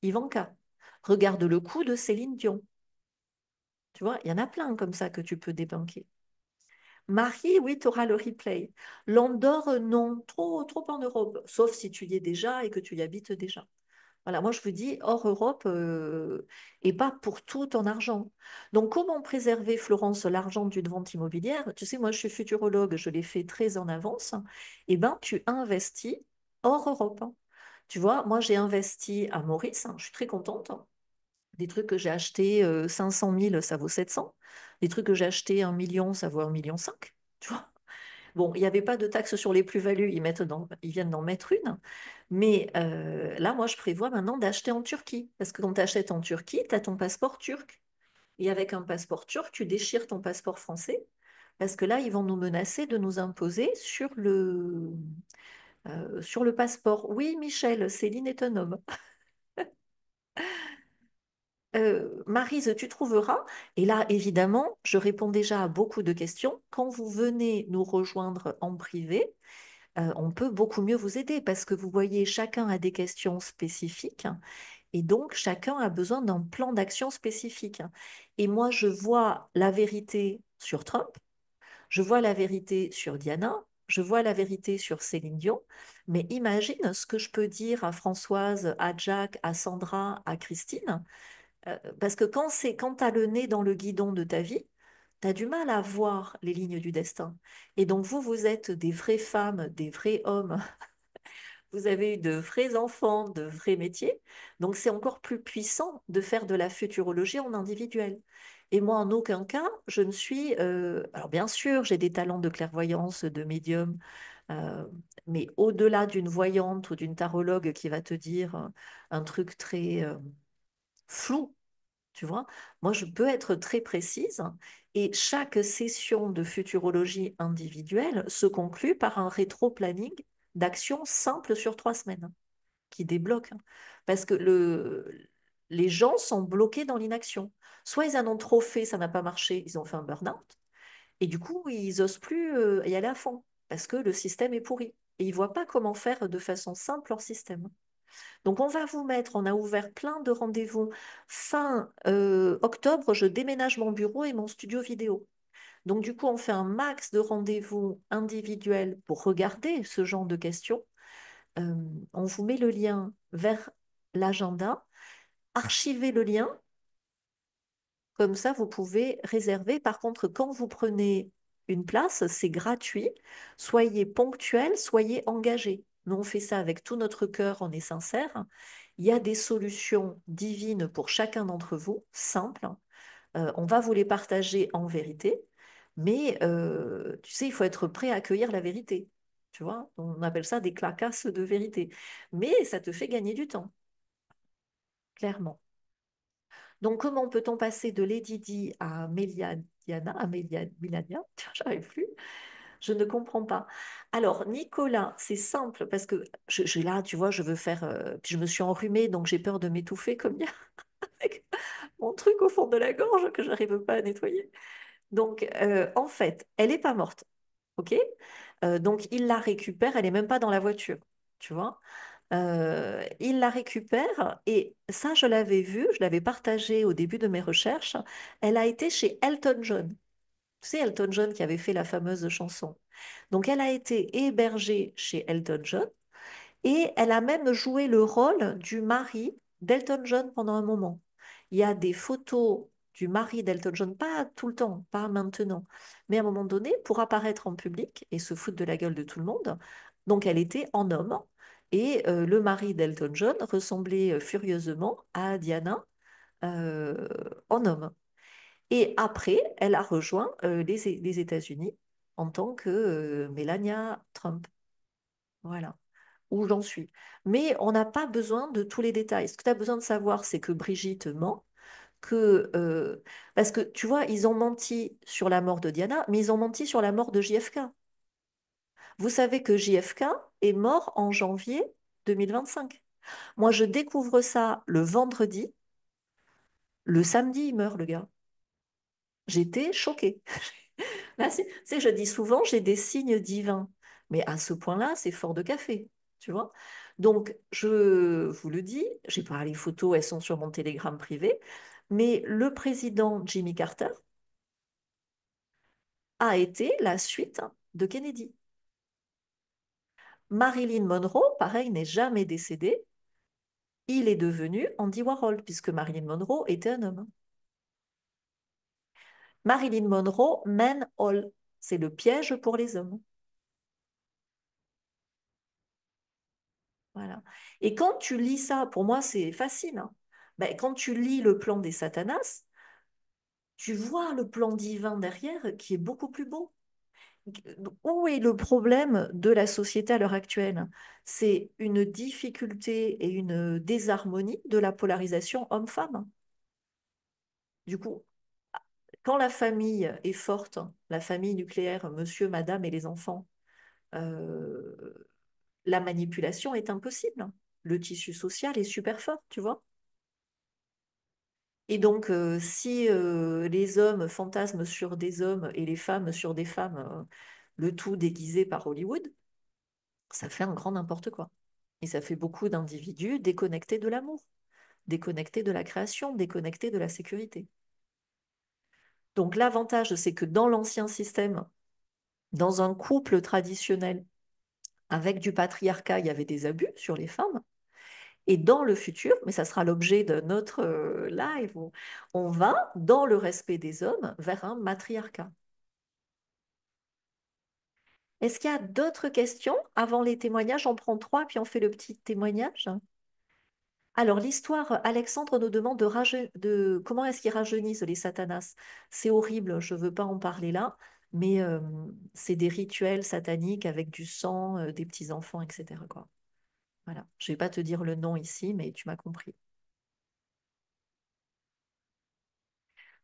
Ivanka. Regarde le cou de Céline Dion. Tu vois, il y en a plein comme ça que tu peux débunker. Marie, oui, tu auras le replay. L'Andorre, non, trop en Europe, sauf si tu y es déjà et que tu y habites déjà. Voilà, moi je vous dis hors Europe et pas pour tout ton argent. Donc comment préserver, Florence, l'argent d'une vente immobilière? Tu sais, moi je suis futurologue, je l'ai fait très en avance. Eh bien, tu investis hors Europe, hein. Tu vois, moi j'ai investi à Maurice, hein, je suis très contente. Des trucs que j'ai achetés 500 000, ça vaut 700. Des trucs que j'ai achetés 1 million, ça vaut 1,5 million. Tu vois? Bon, il n'y avait pas de taxe sur les plus-values, ils viennent d'en mettre une. Mais là, moi, je prévois maintenant d'acheter en Turquie. Parce que quand tu achètes en Turquie, tu as ton passeport turc. Et avec un passeport turc, tu déchires ton passeport français. Parce que là, ils vont nous menacer de nous imposer sur le passeport. Oui, Michel, Céline est un homme. Maryse, tu trouveras. Et là, évidemment, je réponds déjà à beaucoup de questions. Quand vous venez nous rejoindre en privé, on peut beaucoup mieux vous aider parce que vous voyez, chacun a des questions spécifiques et donc chacun a besoin d'un plan d'action spécifique. Et moi, je vois la vérité sur Trump, je vois la vérité sur Diana, je vois la vérité sur Céline Dion, mais imagine ce que je peux dire à Françoise, à Jack, à Sandra, à Christine, parce que quand tu as le nez dans le guidon de ta vie, tu as du mal à voir les lignes du destin. Et donc vous êtes des vraies femmes, des vrais hommes, vous avez eu de vrais enfants, de vrais métiers. Donc c'est encore plus puissant de faire de la futurologie en individuel. Et moi, en aucun cas, je ne suis... alors bien sûr, j'ai des talents de clairvoyance, de médium, euh, mais au-delà d'une voyante ou d'une tarologue qui va te dire un truc très flou, tu vois, moi, je peux être très précise et chaque session de futurologie individuelle se conclut par un rétro-planning d'action simple sur 3 semaines qui débloque, hein. Parce que les gens sont bloqués dans l'inaction. Soit ils en ont trop fait, ça n'a pas marché, ils ont fait un burn-out, et du coup, ils n'osent plus y aller à fond parce que le système est pourri. Et ils ne voient pas comment faire de façon simple leur système. Donc, on va vous mettre, on a ouvert plein de rendez-vous. Fin octobre, je déménage mon bureau et mon studio vidéo. Donc, du coup, on fait un max de rendez-vous individuels pour regarder ce genre de questions. Euh, on vous met le lien vers l'agenda. Archivez le lien, comme ça, vous pouvez réserver. Par contre, quand vous prenez une place, c'est gratuit. Soyez ponctuel, soyez engagé. Nous, on fait ça avec tout notre cœur, on est sincère. Il y a des solutions divines pour chacun d'entre vous, simples. On va vous les partager en vérité, mais tu sais, il faut être prêt à accueillir la vérité. Tu vois, on appelle ça des claquasses de vérité. Mais ça te fait gagner du temps, clairement. Donc, comment peut-on passer de Lady Di à Diana, à Milania? J'arrive plus. Je ne comprends pas. Alors, Nicolas, c'est simple parce que là, tu vois, je veux faire. Puis je me suis enrhumée, donc j'ai peur de m'étouffer comme hier avec mon truc au fond de la gorge que j'arrive pas à nettoyer. Donc, en fait, elle n'est pas morte. OK? Donc, il la récupère, elle n'est même pas dans la voiture. Tu vois? Il la récupère et ça, je l'avais vu, je l'avais partagé au début de mes recherches. Elle a été chez Elton John. Tu sais, Elton John qui avait fait la fameuse chanson. Donc, elle a été hébergée chez Elton John et elle a même joué le rôle du mari d'Elton John pendant un moment. Il y a des photos du mari d'Elton John, pas tout le temps, pas maintenant, mais à un moment donné, pour apparaître en public et se foutre de la gueule de tout le monde. Donc elle était en homme et le mari d'Elton John ressemblait furieusement à Diana euh, en homme. Et après, elle a rejoint les États-Unis en tant que Melania Trump. Voilà où j'en suis. Mais on n'a pas besoin de tous les détails. Ce que tu as besoin de savoir, c'est que Brigitte ment, parce que tu vois, ils ont menti sur la mort de Diana, mais ils ont menti sur la mort de JFK. Vous savez que JFK est mort en janvier 2025. Moi, je découvre ça le vendredi. Le samedi, il meurt, le gars. J'étais choquée. Là, je dis souvent, j'ai des signes divins. Mais à ce point-là, c'est fort de café, tu vois. Donc, je vous le dis, j'ai pas les photos, elles sont sur mon télégramme privé, mais le président Jimmy Carter a été la suite de Kennedy. Marilyn Monroe, pareil, n'est jamais décédée. Il est devenu Andy Warhol, puisque Marilyn Monroe était un homme. Marilyn Monroe mène all. C'est le piège pour les hommes. Voilà. Et quand tu lis ça, pour moi, c'est facile, hein. Ben, quand tu lis le plan des Satanas, tu vois le plan divin derrière qui est beaucoup plus beau. Où est le problème de la société à l'heure actuelle? C'est une difficulté et une désharmonie de la polarisation homme-femme. Du coup, quand la famille est forte, la famille nucléaire, monsieur, madame et les enfants, euh, la manipulation est impossible. Le tissu social est super fort, tu vois. Et donc, si les hommes fantasment sur des hommes et les femmes sur des femmes, le tout déguisé par Hollywood, ça fait un grand n'importe quoi. Et ça fait beaucoup d'individus déconnectés de l'amour, déconnectés de la création, déconnectés de la sécurité. Donc l'avantage, c'est que dans l'ancien système, dans un couple traditionnel, avec du patriarcat, il y avait des abus sur les femmes. Et dans le futur, mais ça sera l'objet de notre live, on va, dans le respect des hommes, vers un matriarcat. Est-ce qu'il y a d'autres questions avant les témoignages? On prend trois, puis on fait le petit témoignage. Alors, l'histoire, Alexandre nous demande de comment est-ce qu'ils rajeunissent les satanas. C'est horrible, je ne veux pas en parler là, mais c'est des rituels sataniques avec du sang, des petits-enfants, etc., quoi. Voilà. Je ne vais pas te dire le nom ici, mais tu m'as compris.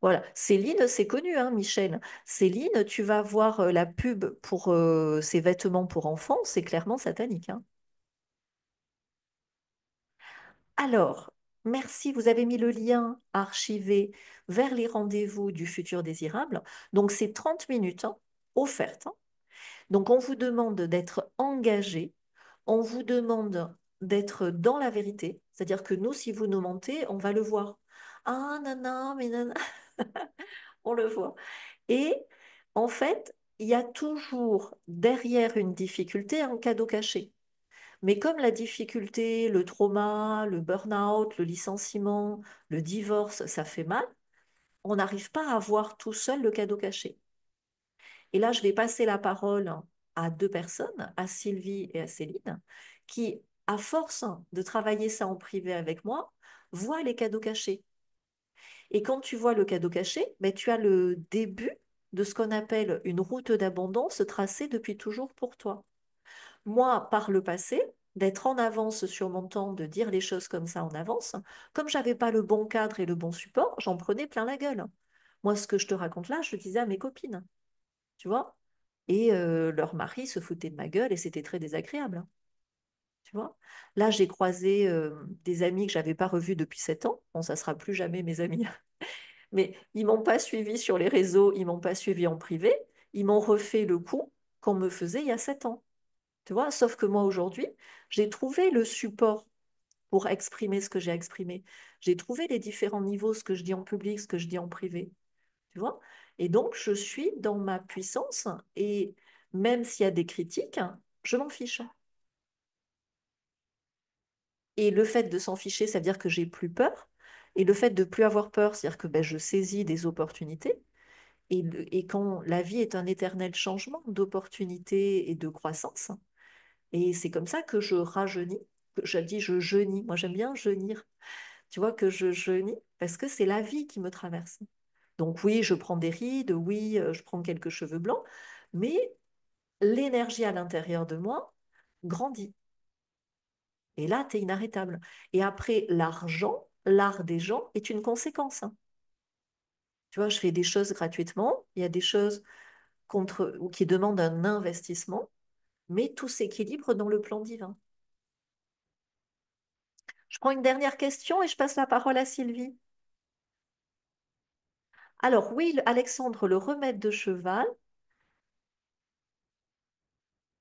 Voilà. Céline, c'est connu, hein, Michel. Céline, tu vas voir la pub pour ses vêtements pour enfants, c'est clairement satanique, hein. Alors, merci, vous avez mis le lien archivé vers les rendez-vous du futur désirable. Donc, c'est 30 minutes hein, offertes, hein. Donc, on vous demande d'être engagé, on vous demande d'être dans la vérité. C'est-à-dire que nous, si vous nous mentez, on va le voir. Ah, nana, mais nana, on le voit. Et en fait, il y a toujours derrière une difficulté un cadeau caché. Mais comme la difficulté, le trauma, le burn-out, le licenciement, le divorce, ça fait mal, on n'arrive pas à voir tout seul le cadeau caché. Et là, je vais passer la parole à deux personnes, à Sylvie et à Céline, qui, à force de travailler ça en privé avec moi, voient les cadeaux cachés. Et quand tu vois le cadeau caché, ben, tu as le début de ce qu'on appelle une route d'abondance tracée depuis toujours pour toi. Moi, par le passé, d'être en avance sur mon temps, de dire les choses comme ça en avance, comme j'avais pas le bon cadre et le bon support, j'en prenais plein la gueule. Moi, ce que je te raconte là, je le disais à mes copines, tu vois. Et leur mari se foutait de ma gueule et c'était très désagréable, hein, tu vois. Là, j'ai croisé des amis que j'avais pas revus depuis 7 ans. Bon, ça sera plus jamais mes amis, mais ils m'ont pas suivi sur les réseaux, ils m'ont pas suivi en privé, ils m'ont refait le coup qu'on me faisait il y a 7 ans. Tu vois, sauf que moi aujourd'hui, j'ai trouvé le support pour exprimer ce que j'ai exprimé. J'ai trouvé les différents niveaux, ce que je dis en public, ce que je dis en privé. Tu vois? Et donc, je suis dans ma puissance et même s'il y a des critiques, je m'en fiche. Et le fait de s'en ficher, ça veut dire que j'ai plus peur. Et le fait de plus avoir peur, c'est-à-dire que ben, je saisis des opportunités. Et quand la vie est un éternel changement d'opportunités et de croissance, et c'est comme ça que je rajeunis, que je dis je jeunis. Moi, j'aime bien jeunir. Tu vois que je jeunis parce que c'est la vie qui me traverse. Donc oui, je prends des rides, oui, je prends quelques cheveux blancs, mais l'énergie à l'intérieur de moi grandit. Et là, tu es inarrêtable. Et après, l'argent, l'art des gens est une conséquence, hein. Tu vois, je fais des choses gratuitement, il y a des choses contre, ou qui demandent un investissement, mais tout s'équilibre dans le plan divin. Je prends une dernière question et je passe la parole à Sylvie. Alors oui, Alexandre, le remède de cheval,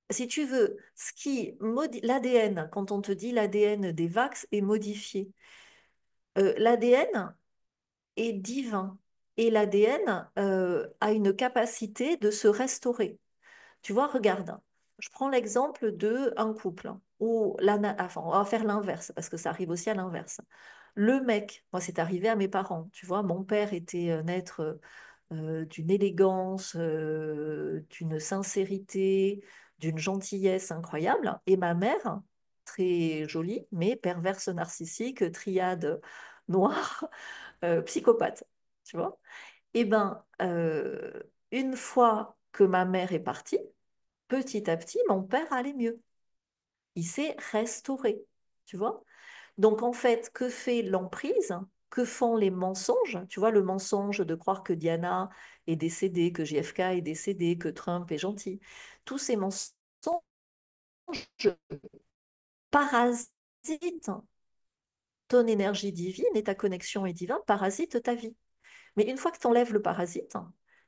si tu veux, l'ADN, quand on te dit l'ADN des vax est modifié, l'ADN est divin. et l'ADN a une capacité de se restaurer. Tu vois, regarde, je prends l'exemple de un couple où enfin, on va faire l'inverse parce que ça arrive aussi à l'inverse. Le mec, moi c'est arrivé à mes parents, tu vois, mon père était un être d'une élégance, d'une sincérité, d'une gentillesse incroyable, et ma mère, très jolie, mais perverse narcissique, triade noire, psychopathe, tu vois. Eh ben, une fois que ma mère est partie, petit à petit, mon père allait mieux. Il s'est restauré, tu vois. Donc, en fait, que fait l'emprise? Que font les mensonges? Tu vois, le mensonge de croire que Diana est décédée, que JFK est décédé, que Trump est gentil. Tous ces mensonges parasitent ton énergie divine et ta connexion est divine, parasitent ta vie. Mais une fois que tu enlèves le parasite,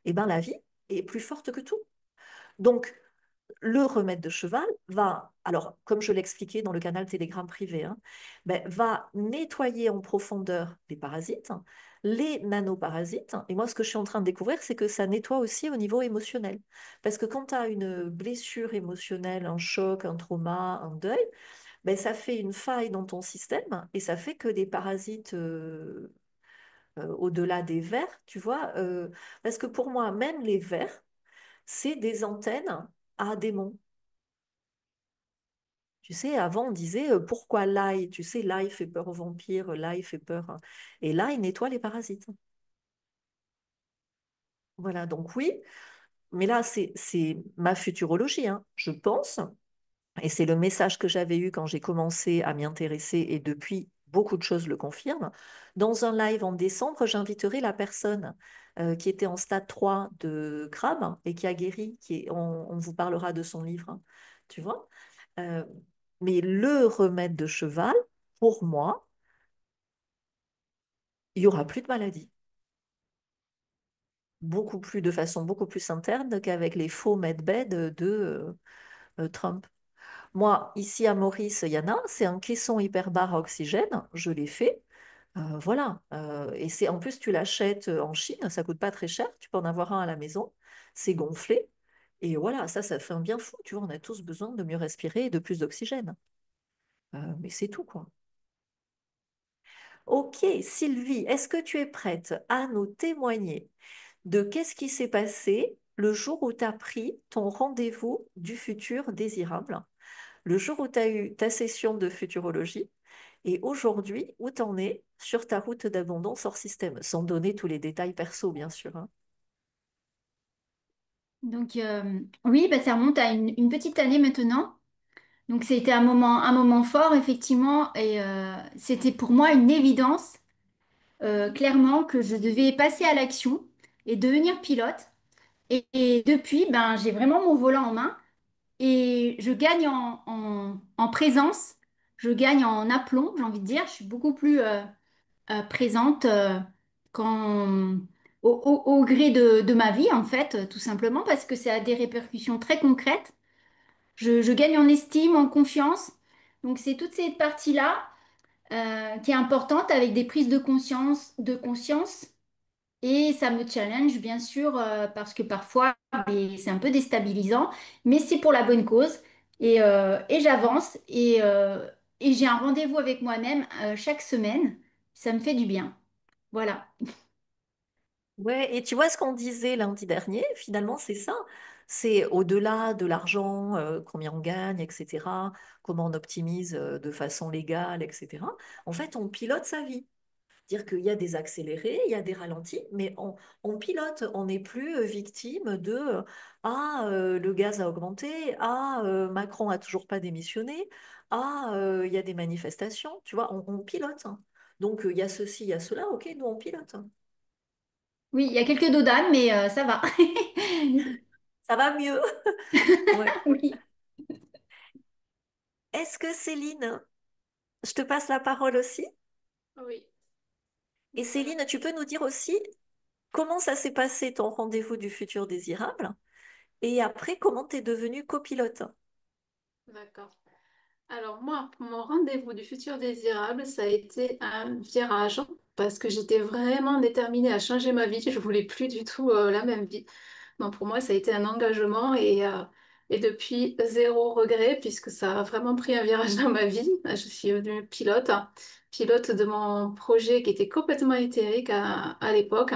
eh ben, la vie est plus forte que tout. Donc, le remède de cheval va, alors comme je l'expliquais dans le canal Telegram privé, hein, ben, va nettoyer en profondeur les parasites, les nanoparasites. Et moi, ce que je suis en train de découvrir, c'est que ça nettoie aussi au niveau émotionnel. Parce que quand tu as une blessure émotionnelle, un choc, un trauma, un deuil, ben, ça fait une faille dans ton système et ça fait que des parasites au-delà des vers, tu vois, parce que pour moi, même les vers, c'est des antennes à démons. Tu sais, avant, on disait pourquoi l'ail, tu sais, l'ail fait peur aux vampires, l'ail fait peur, hein. Et l'ail nettoie les parasites. Voilà, donc oui, mais là, c'est ma futurologie, hein. Je pense, et c'est le message que j'avais eu quand j'ai commencé à m'y intéresser, et depuis, beaucoup de choses le confirment. Dans un live en décembre, j'inviterai la personne qui était en stade 3 de crabe et qui a guéri, on vous parlera de son livre, hein, tu vois. Euh, mais le remède de cheval, pour moi, il y aura plus de maladies. Beaucoup plus, de façon beaucoup plus interne qu'avec les faux medbed de Trump. Moi, ici à Maurice, il y en a, c'est un caisson hyperbare à oxygène, je l'ai fait. Voilà. Et c'est en plus, tu l'achètes en Chine, ça coûte pas très cher, tu peux en avoir un à la maison, c'est gonflé. Et voilà, ça fait un bien fou. Tu vois, on a tous besoin de mieux respirer et de plus d'oxygène. Mais c'est tout, quoi. Ok, Sylvie, est-ce que tu es prête à nous témoigner de qu'est-ce qui s'est passé le jour où tu as pris ton rendez-vous du futur désirable, le jour où tu as eu ta session de futurologie et aujourd'hui où tu en es sur ta route d'abondance hors système, sans donner tous les détails perso, bien sûr, hein. Donc oui, bah, ça remonte à une petite année maintenant. Donc c'était un moment fort, effectivement, et c'était pour moi une évidence, clairement, que je devais passer à l'action et devenir pilote. Et depuis, ben, j'ai vraiment mon volant en main et je gagne en présence, je gagne en aplomb, j'ai envie de dire. Je suis beaucoup plus présente quand, au gré de ma vie, en fait, tout simplement, parce que ça a des répercussions très concrètes. Je gagne en estime, en confiance. Donc c'est toute cette partie-là qui est importante avec des prises de conscience. Et ça me challenge, bien sûr, parce que parfois, c'est un peu déstabilisant, mais c'est pour la bonne cause. Et j'avance et j'ai un rendez-vous avec moi-même chaque semaine. Ça me fait du bien. Voilà. Ouais, et tu vois ce qu'on disait lundi dernier, finalement, c'est ça. C'est au-delà de l'argent, combien on gagne, etc., comment on optimise de façon légale, etc. En fait, on pilote sa vie. Dire qu'il y a des accélérés, il y a des ralentis, mais on pilote, on n'est plus victime de ah, le gaz a augmenté, ah, Macron a toujours pas démissionné, ah, il y a des manifestations, tu vois, on pilote, hein. Donc, il y a ceci, il y a cela, ok, nous on pilote, hein. Oui, il y a quelques dos d'âne, mais ça va. Ça va mieux. Ouais. Oui. Est-ce que Céline, je te passe la parole aussi? Oui, Et voilà, Céline, tu peux nous dire aussi comment ça s'est passé ton rendez-vous du futur désirable? Et après, comment tu es devenue copilote? d'accord. Alors moi, pour mon rendez-vous du futur désirable, ça a été un virage parce que j'étais vraiment déterminée à changer ma vie. Je voulais plus du tout la même vie. Donc pour moi, ça a été un engagement et depuis, zéro regret puisque ça a vraiment pris un virage dans ma vie. Je suis devenue pilote, pilote de mon projet qui était complètement éthérique à l'époque.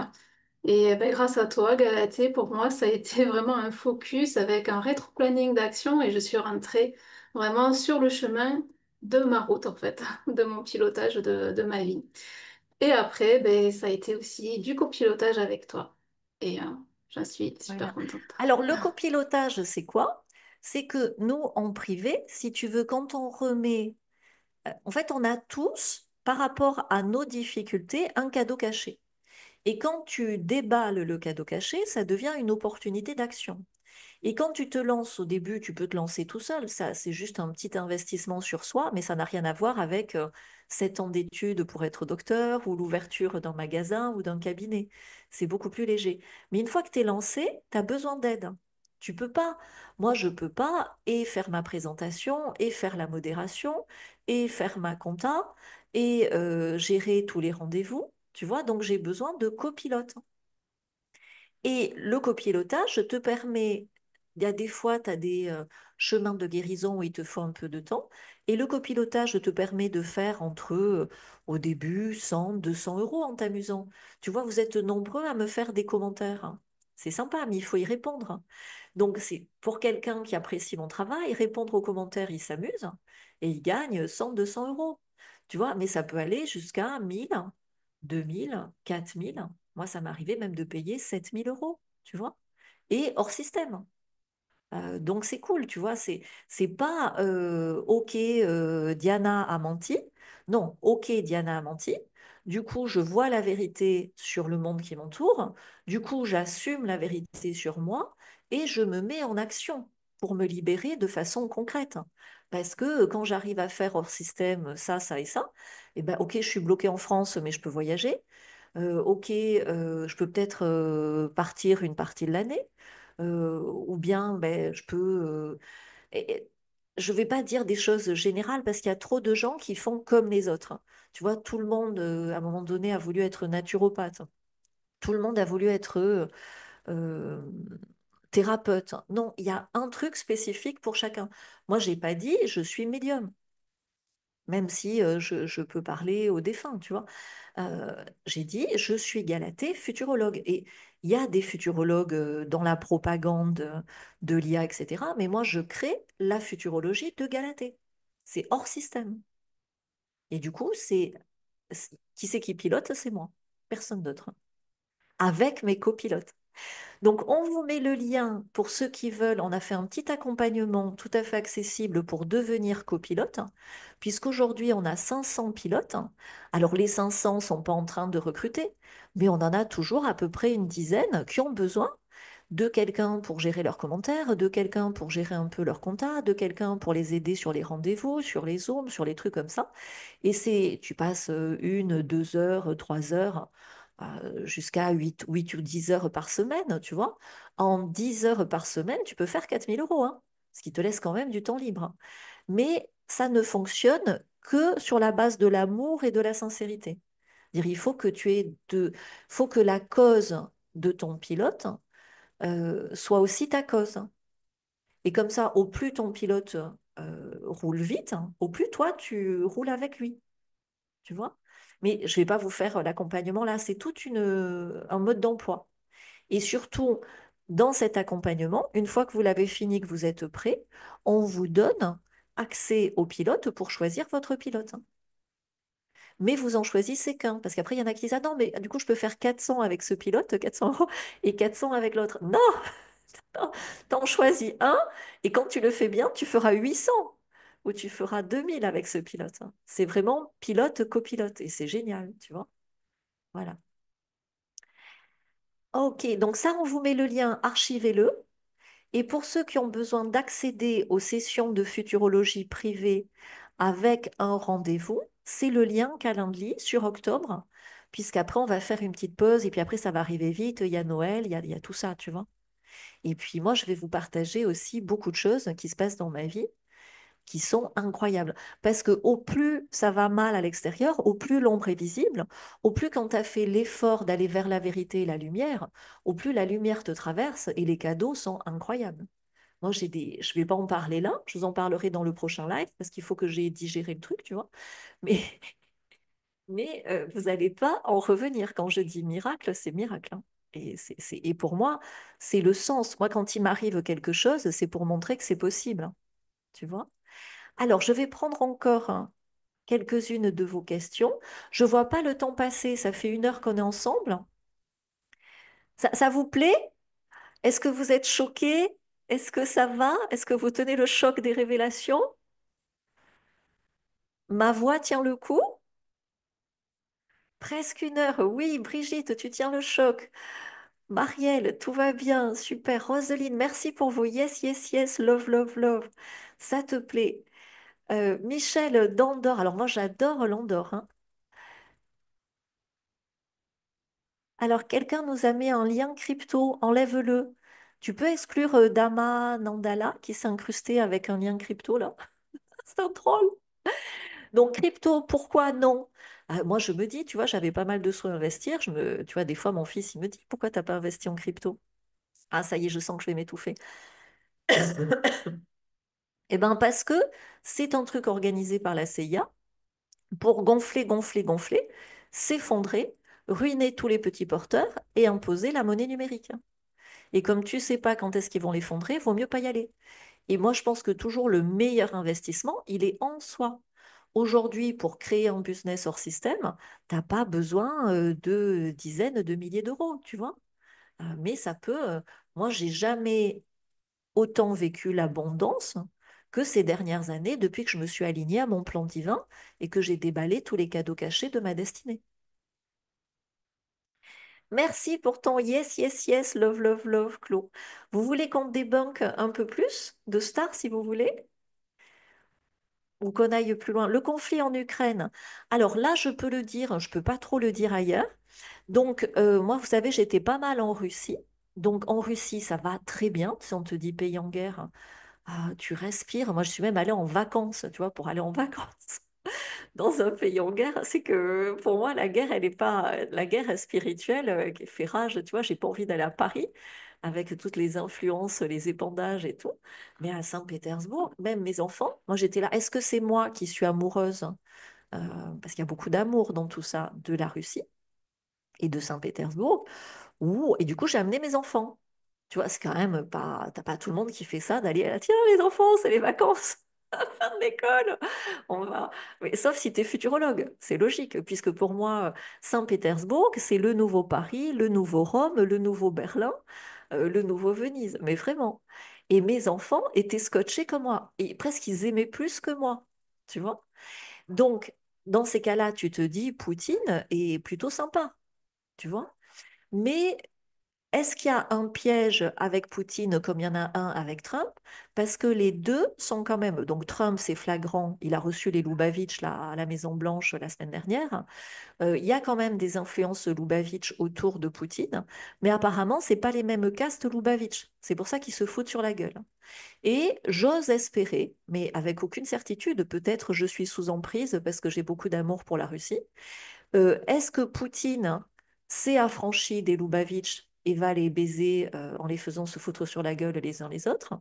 Et ben, grâce à toi, Galatée, pour moi, ça a été vraiment un focus avec un rétro-planning d'action et je suis rentrée vraiment sur le chemin de ma route, en fait, de mon pilotage de ma vie. Et après, ben, ça a été aussi du copilotage avec toi. Et j'en suis super Voilà. contente. Alors, le copilotage, c'est quoi? C'est que nous, en privé, si tu veux, quand on remet, en fait, on a tous, par rapport à nos difficultés, un cadeau caché. Et quand tu déballes le cadeau caché, ça devient une opportunité d'action. Et quand tu te lances au début, tu peux te lancer tout seul. Ça, c'est juste un petit investissement sur soi, mais ça n'a rien à voir avec 7 ans d'études pour être docteur ou l'ouverture d'un magasin ou d'un cabinet. C'est beaucoup plus léger. Mais une fois que tu es lancé, tu as besoin d'aide. Tu peux pas, moi je peux pas et faire ma présentation et faire la modération et faire ma compta et gérer tous les rendez-vous. Tu vois, donc j'ai besoin de copilote. Et le copilotage te permet, il y a des fois, tu as des chemins de guérison où il te faut un peu de temps, et le copilotage te permet de faire entre, au début, 100, 200 euros en t'amusant. Tu vois, vous êtes nombreux à me faire des commentaires, hein. C'est sympa, mais il faut y répondre. Donc, c'est pour quelqu'un qui apprécie mon travail, répondre aux commentaires, il s'amuse et il gagne 100, 200 euros. Tu vois, mais ça peut aller jusqu'à 1000, 2000, 4000. Moi, ça m'arrivait même de payer 7000 euros, tu vois, et hors système. Donc c'est cool, tu vois, c'est pas OK, Diana a menti. Non, OK, Diana a menti. Du coup, je vois la vérité sur le monde qui m'entoure. Du coup, j'assume la vérité sur moi et je me mets en action pour me libérer de façon concrète. Parce que quand j'arrive à faire hors système ça, ça et ça, et ben OK, je suis bloquée en France, mais je peux voyager. OK, je peux peut-être partir une partie de l'année, ou bien ben, je peux... je ne vais pas dire des choses générales parce qu'il y a trop de gens qui font comme les autres, hein. Tu vois, tout le monde, à un moment donné, a voulu être naturopathe. Tout le monde a voulu être euh, thérapeute. Non, il y a un truc spécifique pour chacun. Moi, j'ai pas dit je suis médium, même si je peux parler aux défunts, tu vois. J'ai dit, je suis Galatée, futurologue. Et il y a des futurologues dans la propagande de l'IA, etc. Mais moi, je crée la futurologie de Galatée. C'est hors système. Et du coup, qui c'est qui pilote? C'est moi. Personne d'autre. Avec mes copilotes. Donc, on vous met le lien pour ceux qui veulent. On a fait un petit accompagnement tout à fait accessible pour devenir copilote, puisqu'aujourd'hui, on a 500 pilotes. Alors, les 500 ne sont pas en train de recruter, mais on en a toujours à peu près une dizaine qui ont besoin de quelqu'un pour gérer leurs commentaires, de quelqu'un pour gérer un peu leur compta, de quelqu'un pour les aider sur les rendez-vous, sur les Zooms, sur les trucs comme ça. Et tu passes 1, 2 heures, 3 heures, jusqu'à 8 ou 10 heures par semaine, tu vois. En 10 heures par semaine, tu peux faire 4000 euros, hein, ce qui te laisse quand même du temps libre. Mais ça ne fonctionne que sur la base de l'amour et de la sincérité. Dire, il faut que faut que la cause de ton pilote soit aussi ta cause. Et comme ça, au plus ton pilote roule vite, hein, au plus toi, tu roules avec lui, tu vois. Mais je ne vais pas vous faire l'accompagnement là, c'est un mode d'emploi. Et surtout, dans cet accompagnement, une fois que vous l'avez fini, que vous êtes prêt, on vous donne accès au pilote pour choisir votre pilote, hein. Mais vous en choisissez qu'un, parce qu'après, il y en a qui disent, ah non, mais du coup, je peux faire 400 avec ce pilote, 400 euros, et 400 avec l'autre. Non, t'en choisis un, et quand tu le fais bien, tu feras 800 ou tu feras 2000 avec ce pilote, hein. C'est vraiment pilote-copilote, et c'est génial, tu vois. Voilà. Ok, donc ça, on vous met le lien, archivez-le. Et pour ceux qui ont besoin d'accéder aux sessions de futurologie privée avec un rendez-vous, c'est le lien Calendly sur octobre, puisqu'après, on va faire une petite pause, et puis après, ça va arriver vite, il y a Noël, il y a tout ça, tu vois. Et puis moi, je vais vous partager aussi beaucoup de choses qui se passent dans ma vie. qui sont incroyables. Parce que au plus ça va mal à l'extérieur, au plus l'ombre est visible, au plus quand tu as fait l'effort d'aller vers la vérité et la lumière, au plus la lumière te traverse et les cadeaux sont incroyables. Moi, je vais pas en parler là, je vous en parlerai dans le prochain live parce qu'il faut que j'ai digéré le truc, tu vois. Mais, vous n'allez pas en revenir. Quand je dis miracle, c'est miracle, hein. Et pour moi, c'est le sens. Moi, quand il m'arrive quelque chose, c'est pour montrer que c'est possible, hein, tu vois. Alors, je vais prendre encore quelques-unes de vos questions. Je vois pas le temps passer. Ça fait 1 heure qu'on est ensemble. Ça vous plaît? Est-ce que vous êtes choqués? Est-ce que ça va? Est-ce que vous tenez le choc des révélations? Ma voix tient le coup? Presque 1 heure. Oui, Brigitte, tu tiens le choc. Marielle, tout va bien. Super. Roselyne, merci pour vos yes, yes, yes, love, love, love. Ça te plaît. Michel d'Andorre. Alors moi, j'adore l'Andorre, hein. Alors, quelqu'un nous a mis un lien crypto. Enlève-le. Tu peux exclure Dama Nandala qui s'est incrusté avec un lien crypto là. C'est un troll. Donc, crypto, pourquoi non? Moi, je me dis, tu vois, j'avais pas mal de sous à investir. Tu vois, des fois, mon fils, il me dit, pourquoi t'as pas investi en crypto? Ah, ça y est, je sens que je vais m'étouffer. Eh bien, parce que c'est un truc organisé par la CIA pour gonfler, gonfler, gonfler, s'effondrer, ruiner tous les petits porteurs et imposer la monnaie numérique. Et comme tu sais pas quand est-ce qu'ils vont l'effondrer, vaut mieux pas y aller. Et moi, je pense que toujours le meilleur investissement, il est en soi. Aujourd'hui, pour créer un business hors système, t'as pas besoin de dizaines de milliers d'euros, tu vois. Mais ça peut. Moi, j'ai jamais autant vécu l'abondance que ces dernières années depuis que je me suis alignée à mon plan divin et que j'ai déballé tous les cadeaux cachés de ma destinée. Merci pour ton yes, yes, yes, love, love, love, Claude. Vous voulez qu'on débunk un peu plus de stars si vous voulez? Ou qu'on aille plus loin. Le conflit en Ukraine. Alors là, je peux le dire, je peux pas trop le dire ailleurs. Donc, moi, vous savez, j'étais pas mal en Russie. Donc, en Russie, ça va très bien. Si on te dit pays en guerre, tu respires. Moi, je suis même allée en vacances, tu vois, pour aller en vacances dans un pays en guerre. C'est que pour moi, la guerre, elle n'est pas la guerre spirituelle qui fait rage. Tu vois, j'ai pas envie d'aller à Paris avec toutes les influences, les épandages et tout. Mais à Saint-Pétersbourg, même mes enfants, moi, j'étais là. Est-ce que c'est moi qui suis amoureuse, euh, parce qu'il y a beaucoup d'amour dans tout ça, de la Russie et de Saint-Pétersbourg, et du coup, j'ai amené mes enfants. Tu vois, c'est quand même pas, t'as pas tout le monde qui fait ça, d'aller à tiens, les enfants, c'est les vacances, fin de l'école, on va. Mais, sauf si tu es futurologue, c'est logique, puisque pour moi, Saint-Pétersbourg, c'est le nouveau Paris, le nouveau Rome, le nouveau Berlin, le nouveau Venise, mais vraiment. Et mes enfants étaient scotchés comme moi, et presque ils aimaient plus que moi, tu vois. Donc, dans ces cas-là, tu te dis, Poutine est plutôt sympa, tu vois. Mais est-ce qu'il y a un piège avec Poutine comme il y en a un avec Trump? Parce que les deux sont quand même. Donc Trump, c'est flagrant, il a reçu les Loubavitch là, à la Maison-Blanche la semaine dernière. Il y a quand même des influences Loubavitch autour de Poutine, mais apparemment, c'est pas les mêmes castes Loubavitch. C'est pour ça qu'ils se foutent sur la gueule. Et j'ose espérer, mais avec aucune certitude, peut-être je suis sous emprise parce que j'ai beaucoup d'amour pour la Russie. Est-ce que Poutine s'est affranchi des Loubavitch et va les baiser en les faisant se foutre sur la gueule les uns les autres?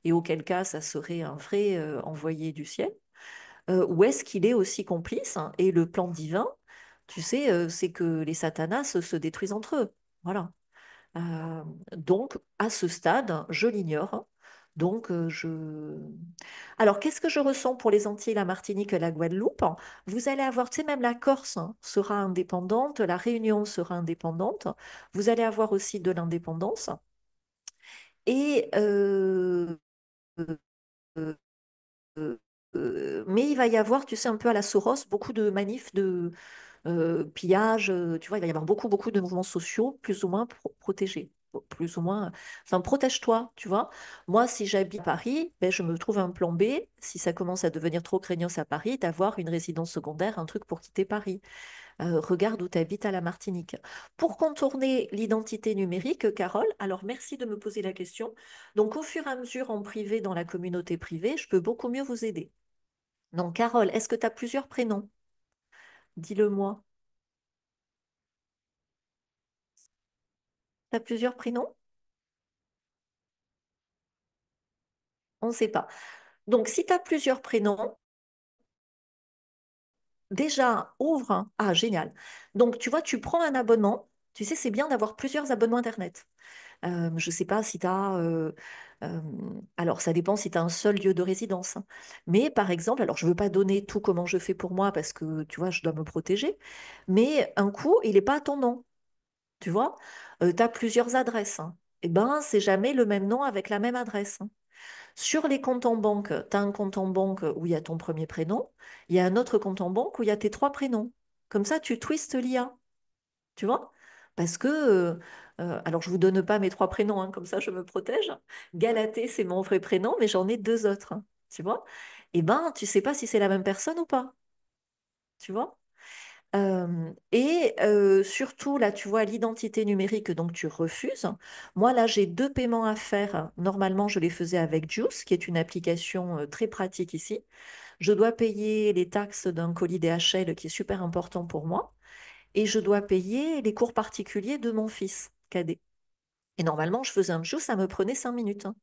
Et auquel cas, ça serait un vrai envoyé du ciel. Ou est-ce qu'il est aussi complice, hein, et le plan divin, tu sais, c'est que les satanas se détruisent entre eux. Voilà. Donc, à ce stade, je l'ignore. Donc, Alors, qu'est-ce que je ressens pour les Antilles, la Martinique et la Guadeloupe? Vous allez avoir, tu sais, même la Corse sera indépendante, la Réunion sera indépendante. Vous allez avoir aussi de l'indépendance. Et, euh, euh, mais il va y avoir, tu sais, un peu à la Soros, beaucoup de manifs de pillage. Tu vois, il va y avoir beaucoup, beaucoup de mouvements sociaux plus ou moins protégés. plus ou moins, enfin, protège-toi, tu vois. Moi, si j'habite à Paris, ben, je me trouve un plan B, si ça commence à devenir trop craignos à Paris, d'avoir une résidence secondaire, un truc pour quitter Paris. Regarde où tu habites à la Martinique. Pour contourner l'identité numérique, Carole, alors merci de me poser la question. Donc, au fur et à mesure, en privé, dans la communauté privée, je peux beaucoup mieux vous aider. Donc, Carole, est-ce que tu as plusieurs prénoms? Dis-le-moi. Tu as plusieurs prénoms? On ne sait pas. Donc, si tu as plusieurs prénoms, déjà, ouvre un. Ah, génial. Donc, tu vois, tu prends un abonnement. Tu sais, c'est bien d'avoir plusieurs abonnements Internet. Je ne sais pas si tu as... alors, ça dépend si tu as un seul lieu de résidence, hein. Mais par exemple, alors je ne veux pas donner tout comment je fais pour moi parce que, tu vois, je dois me protéger. Mais un coup, il n'est pas à ton nom, tu vois. Tu as plusieurs adresses, hein. Eh ben, c'est jamais le même nom avec la même adresse, hein. Sur les comptes en banque, tu as un compte en banque où il y a ton premier prénom. Il y a un autre compte en banque où il y a tes trois prénoms. Comme ça, tu twistes l'IA, tu vois? Parce que, alors je vous donne pas mes trois prénoms, hein, comme ça je me protège. Galatée, c'est mon vrai prénom, mais j'en ai deux autres, hein, tu vois? Eh ben, tu sais pas si c'est la même personne ou pas, tu vois? Surtout, là, tu vois, l'identité numérique, donc tu refuses. Moi, là, j'ai deux paiements à faire. Normalement, je les faisais avec Juice, qui est une application très pratique ici. Je dois payer les taxes d'un colis DHL qui est super important pour moi et je dois payer les cours particuliers de mon fils cadet. Et normalement, je faisais un juice, ça me prenait 5 minutes, hein.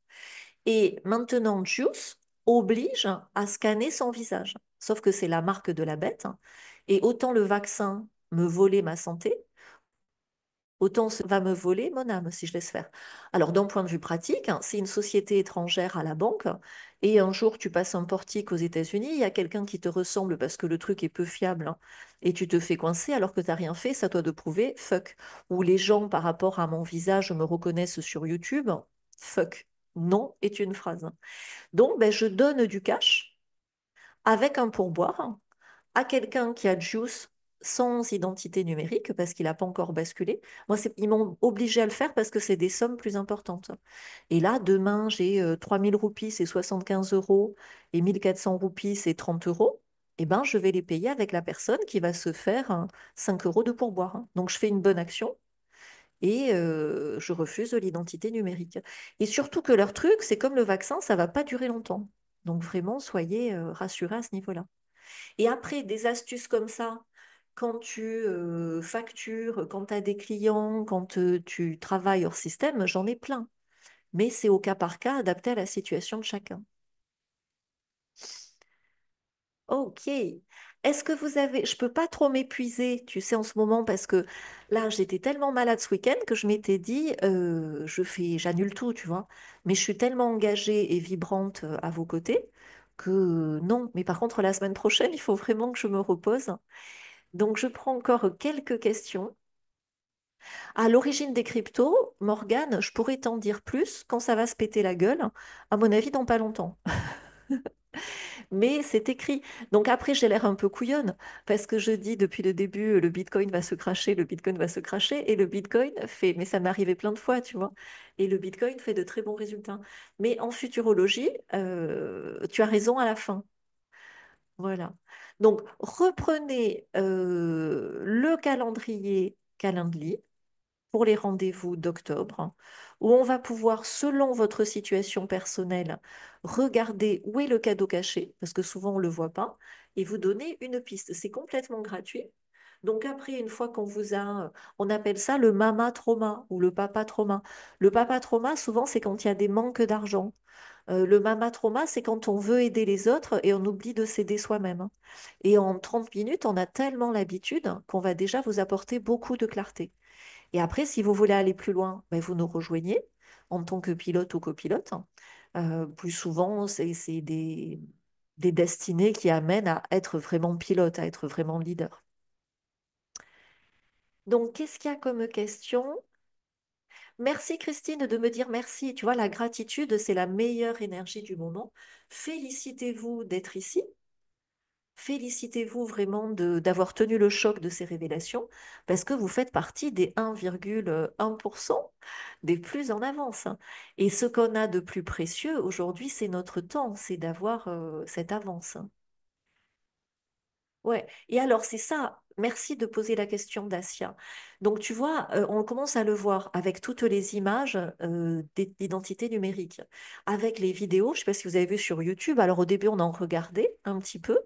Et maintenant, Juice oblige à scanner son visage. Sauf que c'est la marque de la bête, hein. Et autant le vaccin me volait ma santé, autant ça va me voler mon âme si je laisse faire. Alors, d'un point de vue pratique, hein, c'est une société étrangère à la banque et un jour tu passes un portique aux États-Unis, il y a quelqu'un qui te ressemble parce que le truc est peu fiable, hein, et tu te fais coincer alors que tu n'as rien fait, ça doit de prouver fuck. Ou les gens par rapport à mon visage me reconnaissent sur YouTube, fuck. Non est une phrase. Donc, ben, je donne du cash avec un pourboire à quelqu'un qui a Juice sans identité numérique parce qu'il n'a pas encore basculé. Moi, ils m'ont obligé à le faire parce que c'est des sommes plus importantes. Et là, demain, j'ai 3000 roupies, c'est 75 euros, et 1400 roupies, c'est 30 euros. Eh ben, je vais les payer avec la personne qui va se faire 5 euros de pourboire, hein. Donc, je fais une bonne action et je refuse l'identité numérique. Et surtout que leur truc, c'est comme le vaccin, ça va pas durer longtemps. Donc, vraiment, soyez rassurés à ce niveau-là. Et après, des astuces comme ça, quand tu factures, quand tu as des clients, quand tu travailles hors système, j'en ai plein. Mais c'est au cas par cas, adapté à la situation de chacun. Ok. Est-ce que vous avez... Je peux pas trop m'épuiser, tu sais, en ce moment, parce que là, j'étais tellement malade ce week-end que je m'étais dit, j'annule tout, tu vois. Mais je suis tellement engagée et vibrante à vos côtés que non. Mais par contre, la semaine prochaine, il faut vraiment que je me repose. Donc, je prends encore quelques questions. À l'origine des cryptos, Morgane, je pourrais t'en dire plus quand ça va se péter la gueule, à mon avis, dans pas longtemps. Mais c'est écrit. Donc après, j'ai l'air un peu couillonne parce que je dis depuis le début, le Bitcoin va se cracher, le Bitcoin va se cracher, et le Bitcoin fait, mais ça m'est arrivé plein de fois, tu vois, et le Bitcoin fait de très bons résultats. Mais en futurologie, tu as raison à la fin. Voilà. Donc, reprenez le calendrier Calendly pour les rendez-vous d'octobre, où on va pouvoir, selon votre situation personnelle, regarder où est le cadeau caché, parce que souvent on ne le voit pas, et vous donner une piste. C'est complètement gratuit. Donc après, une fois qu'on vous a, on appelle ça le mama trauma ou le papa trauma. Le papa trauma, souvent, c'est quand il y a des manques d'argent. Le mama trauma, c'est quand on veut aider les autres et on oublie de s'aider soi-même, hein. Et en 30 minutes, on a tellement l'habitude qu'on va déjà vous apporter beaucoup de clarté. Et après, si vous voulez aller plus loin, ben, vous nous rejoignez en tant que pilote ou copilote. Plus souvent, c'est des destinées qui amènent à être vraiment pilote, à être vraiment leader. Donc, qu'est-ce qu'il y a comme question? Merci Christine de me dire merci. Tu vois, la gratitude, c'est la meilleure énergie du moment. Félicitez-vous d'être ici. félicitez-vous vraiment d'avoir tenu le choc de ces révélations parce que vous faites partie des 1,1% des plus en avance, hein. Et ce qu'on a de plus précieux aujourd'hui, c'est notre temps, c'est d'avoir cette avance, hein. Ouais, et alors c'est ça. Merci de poser la question, Dacia. Donc tu vois, on commence à le voir avec toutes les images d'identité numérique, avec les vidéos. Je ne sais pas si vous avez vu sur YouTube. Alors au début, on en regardait un petit peu.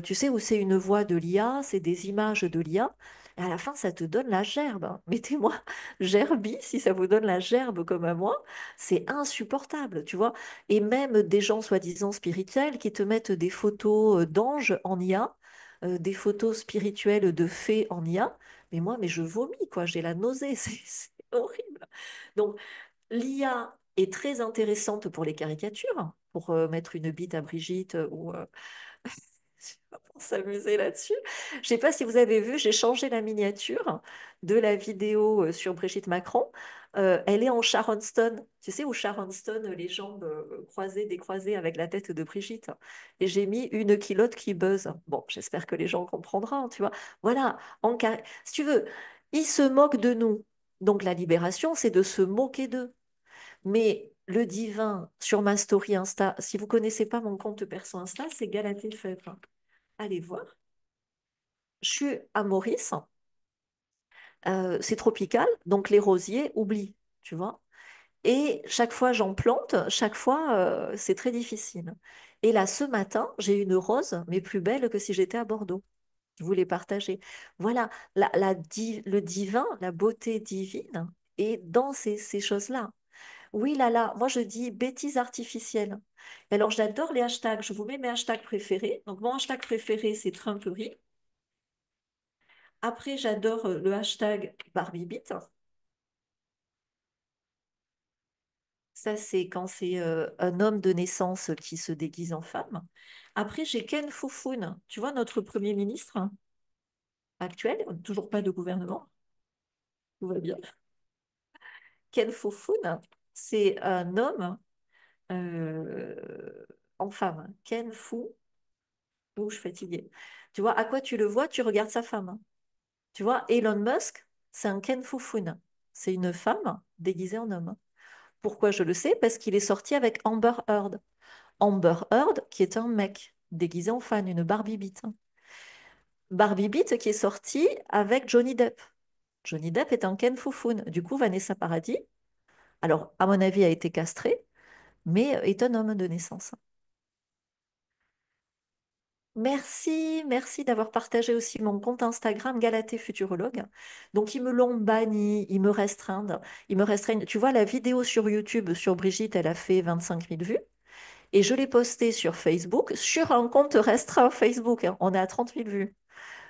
Tu sais où c'est une voix de l'IA, c'est des images de l'IA. Et à la fin, ça te donne la gerbe, hein. Mettez-moi Gerbi si ça vous donne la gerbe comme à moi. C'est insupportable, tu vois. Et même des gens soi-disant spirituels qui te mettent des photos d'anges en IA, des photos spirituelles de fées en IA. Mais moi, mais je vomis, quoi. J'ai la nausée. C'est horrible. Donc, l'IA est très intéressante pour les caricatures, pour mettre une bite à Brigitte ou pour s'amuser là-dessus. Je ne sais pas si vous avez vu, j'ai changé la miniature de la vidéo sur Brigitte Macron. Elle est en Sharon Stone. Tu sais, où Sharon Stone, les jambes croisées, décroisées avec la tête de Brigitte. Et j'ai mis une culotte qui buzz. Bon, j'espère que les gens comprendront, tu vois. Voilà, si tu veux, ils se moquent de nous. Donc la libération, c'est de se moquer d'eux. Mais le divin sur ma story Insta, si vous connaissez pas mon compte perso Insta, c'est Galatée Fèvre. Allez voir. Je suis à Maurice, c'est tropical, donc les rosiers oublient, tu vois. Et chaque fois j'en plante, chaque fois c'est très difficile. Et là, ce matin, j'ai une rose, mais plus belle que si j'étais à Bordeaux. Je voulais partager. Voilà, le divin, la beauté divine est dans ces choses-là. Oui, là, là, moi je dis bêtises artificielles. Alors j'adore les hashtags, je vous mets mes hashtags préférés. Donc mon hashtag préféré, c'est Trumperie. Après, j'adore le hashtag BarbieBit. Ça, c'est quand c'est un homme de naissance qui se déguise en femme. Après, j'ai Ken Foufoun. Tu vois, notre Premier ministre actuel, toujours pas de gouvernement, tout va bien. Ken Foufoun, c'est un homme euh, en femme. Ken Fou, oh, je suis fatiguée. Tu vois, à quoi tu le vois, tu regardes sa femme. Tu vois, Elon Musk, c'est un Ken Foufoun. C'est une femme déguisée en homme. Pourquoi je le sais? Parce qu'il est sorti avec Amber Heard. Amber Heard, qui est un mec déguisé en fan, une Barbie Beat. Barbie Beat qui est sorti avec Johnny Depp. Johnny Depp est un Ken Foufoun. Du coup, Vanessa Paradis, alors à mon avis, a été castrée, mais est un homme de naissance. Merci, merci d'avoir partagé aussi mon compte Instagram Galatée Futurologue. Donc, ils me l'ont banni, ils me restreignent, ils me restreignent. Tu vois, la vidéo sur YouTube sur Brigitte, elle a fait 25 000 vues. Et je l'ai posté sur Facebook, sur un compte restreint Facebook, hein. On est à 30 000 vues.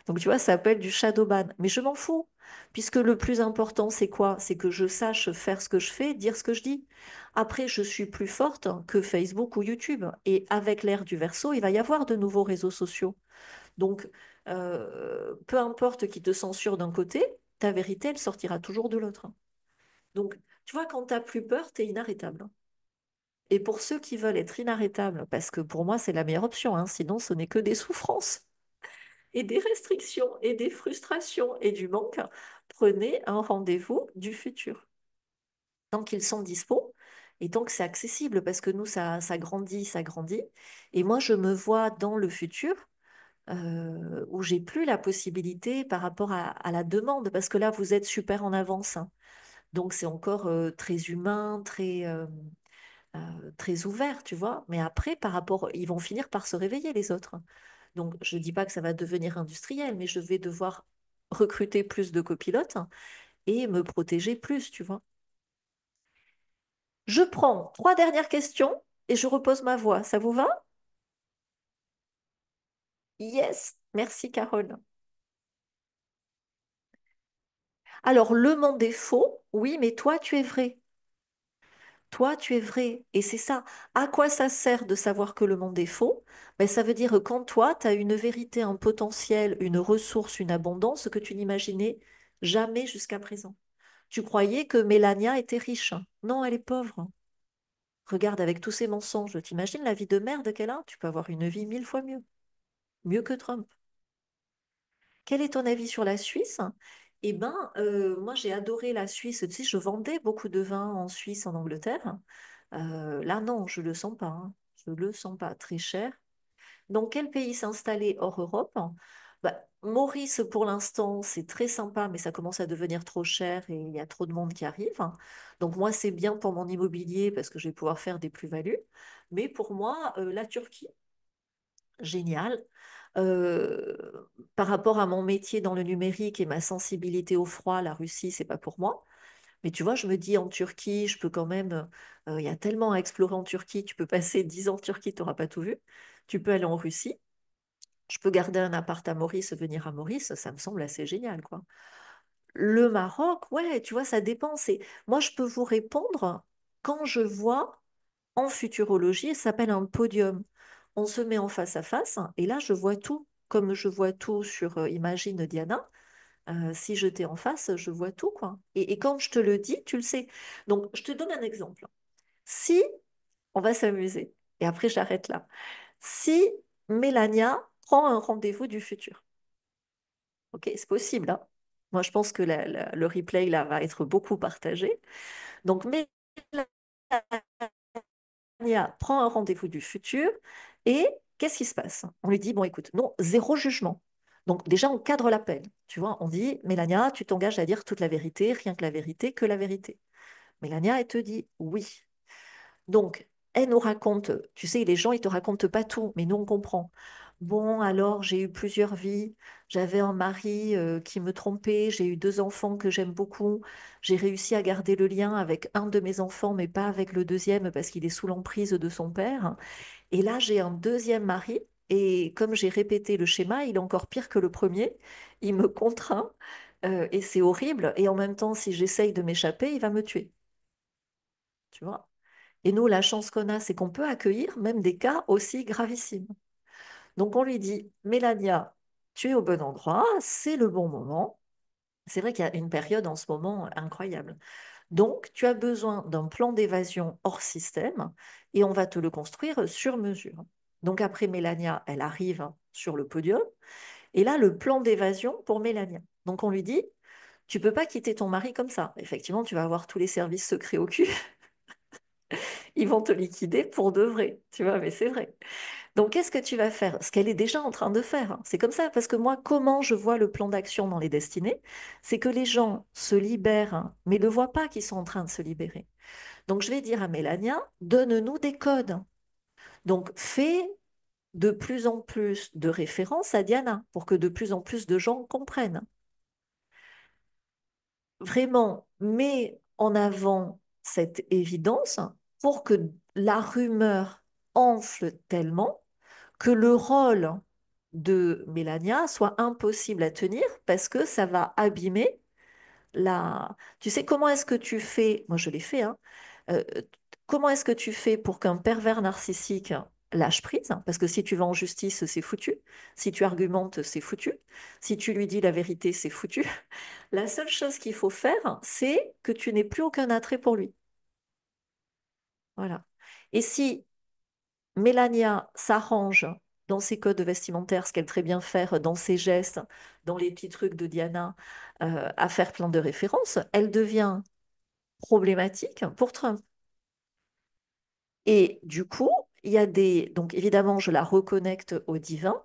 Donc, tu vois, ça s'appelle du shadow ban. Mais je m'en fous, puisque le plus important, c'est quoi? C'est que je sache faire ce que je fais, dire ce que je dis. Après, je suis plus forte que Facebook ou YouTube. Et avec l'ère du verso, il va y avoir de nouveaux réseaux sociaux. Donc, peu importe qui te censure d'un côté, ta vérité, elle sortira toujours de l'autre. Donc, tu vois, quand tu n'as plus peur, tu es inarrêtable. Et pour ceux qui veulent être inarrêtables, parce que pour moi, c'est la meilleure option, hein, sinon ce n'est que des souffrances et des restrictions et des frustrations et du manque, prenez un rendez-vous du futur. Tant qu'ils sont dispo et tant que c'est accessible, parce que nous, ça grandit, ça grandit. Et moi, je me vois dans le futur où j'ai plus la possibilité par rapport à la demande, parce que là, vous êtes super en avance, hein. Donc, c'est encore très humain, très ouvert, tu vois. Mais après, par rapport, ils vont finir par se réveiller, les autres. Donc, je ne dis pas que ça va devenir industriel, mais je vais devoir recruter plus de copilotes et me protéger plus, tu vois. Je prends trois dernières questions et je repose ma voix. Ça vous va? Yes. Merci, Carole. Alors, le monde est faux, oui, mais toi, tu es vrai. Toi, tu es vrai. Et c'est ça. À quoi ça sert de savoir que le monde est faux? Ben, ça veut dire que quand toi, tu as une vérité, un potentiel, une ressource, une abondance que tu n'imaginais jamais jusqu'à présent. Tu croyais que Mélania était riche. Non, elle est pauvre. Regarde avec tous ces mensonges. T'imagines la vie de merde qu'elle a? Tu peux avoir une vie 1000 fois mieux. mieux que Trump. Quel est ton avis sur la Suisse? Eh ben, moi j'ai adoré la Suisse. Tu sais, je vendais beaucoup de vin en Suisse, en Angleterre. Là, non, je le sens pas, hein. Je le sens pas. Très cher. Dans quel pays s'installer hors Europe? Bah, Maurice, pour l'instant, c'est très sympa, mais ça commence à devenir trop cher et il y a trop de monde qui arrive. Donc moi, c'est bien pour mon immobilier parce que je vais pouvoir faire des plus-values. Mais pour moi, la Turquie, génial. Par rapport à mon métier dans le numérique et ma sensibilité au froid, la Russie, c'est pas pour moi. Mais tu vois, je me dis en Turquie, je peux quand même. Il y a tellement à explorer en Turquie. Tu peux passer 10 ans en Turquie, tu n'auras pas tout vu. Tu peux aller en Russie. Je peux garder un appart à Maurice, venir à Maurice. Ça me semble assez génial, quoi. Le Maroc, ouais, tu vois, ça dépend. Moi, je peux vous répondre quand je vois en futurologie, ça s'appelle un podium. On se met en face à face et là, je vois tout. Comme je vois tout sur Imagine Diana, si je t'ai en face, je vois tout, quoi. Et quand je te le dis, tu le sais. Donc, je te donne un exemple. Si, on va s'amuser, et après j'arrête là. Si Mélania prend un rendez-vous du futur, ok, c'est possible, hein. Moi, je pense que le replay là va être beaucoup partagé. Donc, Mélania prend un rendez-vous du futur et qu'est-ce qui se passe? On lui dit, bon, écoute, non, zéro jugement. Donc, déjà, on cadre l'appel. Tu vois, on dit, Mélania, tu t'engages à dire toute la vérité, rien que la vérité, que la vérité. Mélania, elle te dit oui. Donc, elle nous raconte, tu sais, les gens, ils te racontent pas tout, mais nous, on comprend. Bon, alors, j'ai eu plusieurs vies. J'avais un mari qui me trompait. J'ai eu deux enfants que j'aime beaucoup. J'ai réussi à garder le lien avec un de mes enfants, mais pas avec le deuxième parce qu'il est sous l'emprise de son père. Et là, j'ai un deuxième mari. Et comme j'ai répété le schéma, il est encore pire que le premier. Il me contraint et c'est horrible. Et en même temps, si j'essaye de m'échapper, il va me tuer. Tu vois? Et nous, la chance qu'on a, c'est qu'on peut accueillir même des cas aussi gravissimes. Donc on lui dit, Mélania, tu es au bon endroit, c'est le bon moment. C'est vrai qu'il y a une période en ce moment incroyable. Donc tu as besoin d'un plan d'évasion hors système et on va te le construire sur mesure. Donc après Mélania, elle arrive sur le podium et là, le plan d'évasion pour Mélania. Donc on lui dit, tu peux pas quitter ton mari comme ça. Effectivement, tu vas avoir tous les services secrets au cul. Ils vont te liquider pour de vrai, tu vois, mais c'est vrai. Donc, qu'est-ce que tu vas faire? Ce qu'elle est déjà en train de faire, hein. C'est comme ça, parce que moi, comment je vois le plan d'action dans les destinées, c'est que les gens se libèrent, hein, mais ne voient pas qu'ils sont en train de se libérer. Donc, je vais dire à Mélania, donne-nous des codes. Donc, fais de plus en plus de références à Diana pour que de plus en plus de gens comprennent. Vraiment, mets en avant cette évidence pour que la rumeur enfle tellement que le rôle de Mélania soit impossible à tenir parce que ça va abîmer la... Tu sais, comment est-ce que tu fais, moi je l'ai fait, hein, euh, comment est-ce que tu fais pour qu'un pervers narcissique lâche prise? Parce que si tu vas en justice, c'est foutu. Si tu argumentes, c'est foutu. Si tu lui dis la vérité, c'est foutu. La seule chose qu'il faut faire, c'est que tu n'aies plus aucun attrait pour lui. Voilà. Et si Mélania s'arrange dans ses codes vestimentaires, ce qu'elle très bien faire dans ses gestes, dans les petits trucs de Diana, à faire plein de références, elle devient problématique pour Trump. Et du coup, il y a des... Donc évidemment, je la reconnecte au divin.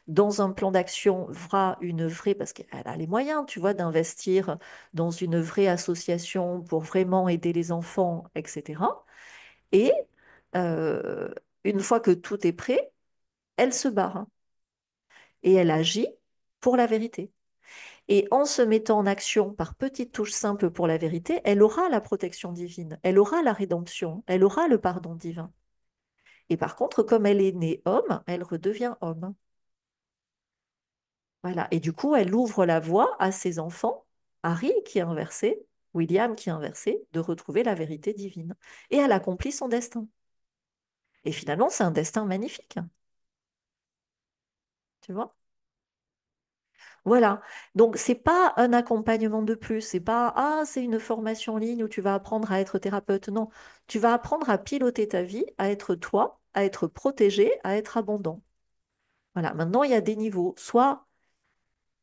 Dans un plan d'action, fera une vraie, parce qu'elle a les moyens, tu vois, d'investir dans une vraie association pour vraiment aider les enfants, etc. Et euh, une fois que tout est prêt, elle se barre et elle agit pour la vérité. Et en se mettant en action par petites touches simples pour la vérité, elle aura la protection divine, elle aura la rédemption, elle aura le pardon divin. Et par contre, comme elle est née homme, elle redevient homme. Voilà. Et du coup, elle ouvre la voie à ses enfants, Harry qui est inversé, William qui est inversé, de retrouver la vérité divine. Et elle accomplit son destin. Et finalement, c'est un destin magnifique, tu vois. Voilà. Donc, c'est pas un accompagnement de plus. C'est pas, ah, c'est une formation en ligne où tu vas apprendre à être thérapeute. Non, tu vas apprendre à piloter ta vie, à être toi, à être protégé, à être abondant. Voilà, maintenant, il y a des niveaux. Soit,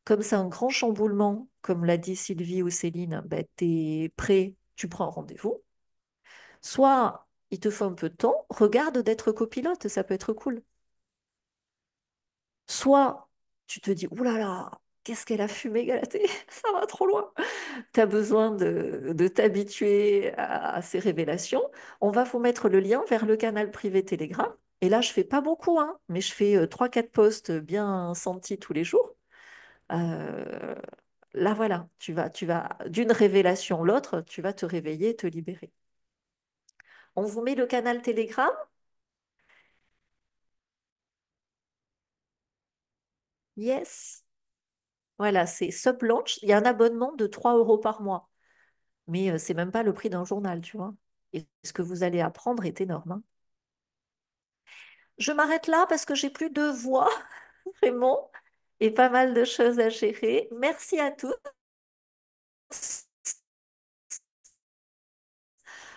comme c'est un grand chamboulement, comme l'a dit Sylvie ou Céline, ben, tu es prêt, tu prends un rendez-vous. Soit, il te faut un peu de temps, regarde d'être copilote, ça peut être cool. Soit, tu te dis, ouh là là, qu'est-ce qu'elle a fumé Galatée, ça va trop loin. Tu as besoin de t'habituer à ces révélations. On va vous mettre le lien vers le canal privé Telegram. Et là, je fais pas beaucoup, hein, mais je fais 3-4 posts bien sentis tous les jours. Euh, Là, voilà, tu vas d'une révélation l'autre, tu vas te réveiller et te libérer. On vous met le canal Telegram? Yes. Voilà, c'est Sublaunch. Il y a un abonnement de 3 euros par mois. Mais c'est même pas le prix d'un journal, tu vois. Et ce que vous allez apprendre est énorme, hein. Je m'arrête là parce que j'ai plus de voix, vraiment, et pas mal de choses à gérer. Merci à tous.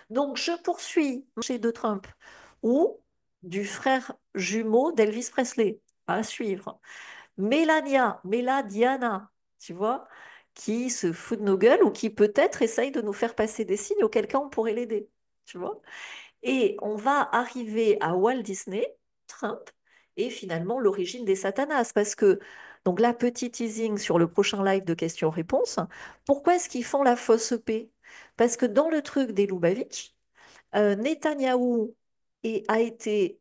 Donc, je poursuis chez de Trump ou du frère jumeau d'Elvis Presley à suivre. Méladiana, tu vois, qui se fout de nos gueules ou qui peut-être essaye de nous faire passer des signes auquel cas on pourrait l'aider, tu vois. Et on va arriver à Walt Disney, Trump, et finalement l'origine des Satanas. Parce que, donc là, petit teasing sur le prochain live de questions-réponses, pourquoi est-ce qu'ils font la fausse paix? Parce que dans le truc des Lubavitch, Netanyahou a été,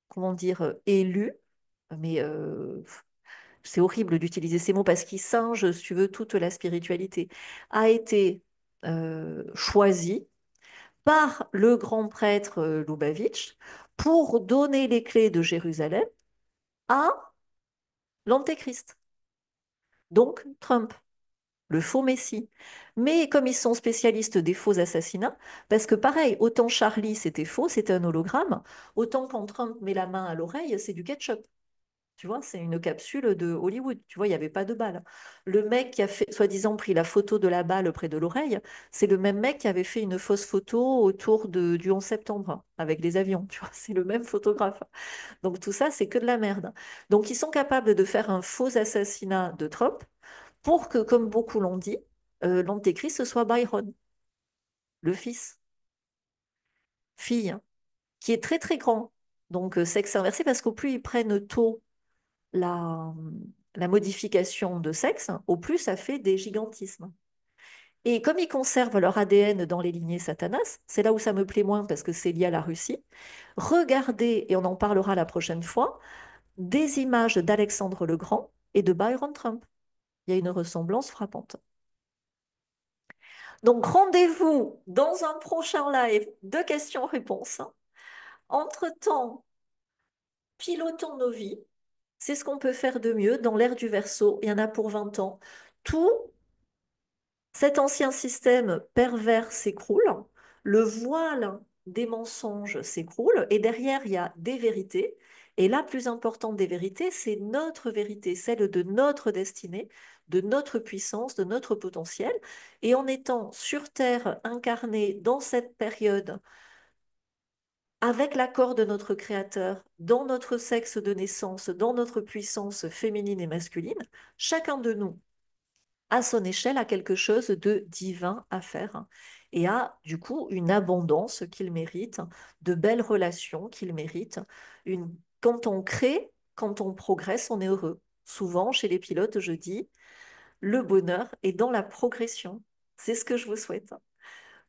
comment dire, élu, mais c'est horrible d'utiliser ces mots parce qu'il singe, si tu veux, toute la spiritualité, a été choisi par le grand prêtre Lubavitch pour donner les clés de Jérusalem à l'Antéchrist, donc Trump, le faux Messie. Mais comme ils sont spécialistes des faux assassinats, parce que pareil, autant Charlie c'était faux, c'était un hologramme, autant quand Trump met la main à l'oreille, c'est du ketchup. Tu vois, c'est une capsule de Hollywood. Tu vois, il n'y avait pas de balle. Le mec qui a fait, soi-disant, pris la photo de la balle près de l'oreille, c'est le même mec qui avait fait une fausse photo autour du 11 septembre avec les avions. Tu vois, c'est le même photographe. Donc tout ça, c'est que de la merde. Donc ils sont capables de faire un faux assassinat de Trump pour que, comme beaucoup l'ont dit, l'antéchrist ce soit Byron, le fils, fille, hein, qui est très très grand. Donc sexe inversé, parce qu'au plus ils prennent tôt la, la modification de sexe, au plus ça fait des gigantismes. Et comme ils conservent leur ADN dans les lignées Satanas, c'est là où ça me plaît moins parce que c'est lié à la Russie, regardez, et on en parlera la prochaine fois, des images d'Alexandre le Grand et de Byron Trump. Il y a une ressemblance frappante. Donc rendez-vous dans un prochain live de questions-réponses. Entre-temps, pilotons nos vies. C'est ce qu'on peut faire de mieux dans l'ère du Verseau. Il y en a pour 20 ans. Tout cet ancien système pervers s'écroule, le voile des mensonges s'écroule, et derrière, il y a des vérités. Et la plus importante des vérités, c'est notre vérité, celle de notre destinée, de notre puissance, de notre potentiel. Et en étant sur Terre incarné dans cette période, avec l'accord de notre Créateur, dans notre sexe de naissance, dans notre puissance féminine et masculine, chacun de nous à son échelle, a quelque chose de divin à faire et a du coup une abondance qu'il mérite, de belles relations qu'il mérite. Quand on crée, quand on progresse, on est heureux. Souvent, chez les pilotes, je dis, le bonheur est dans la progression. C'est ce que je vous souhaite.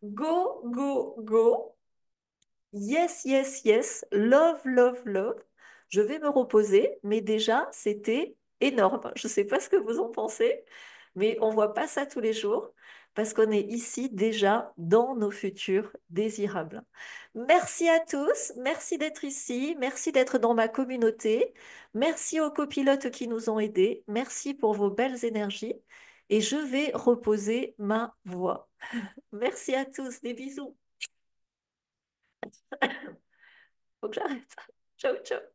Go, go, go. Yes, yes, yes. Love, love, love. Je vais me reposer, mais déjà, c'était énorme. Je ne sais pas ce que vous en pensez, mais on ne voit pas ça tous les jours parce qu'on est ici déjà dans nos futurs désirables. Merci à tous, merci d'être ici, merci d'être dans ma communauté, merci aux copilotes qui nous ont aidés, merci pour vos belles énergies et je vais reposer ma voix. Merci à tous, des bisous. Faut que j'arrête. Ciao, ciao.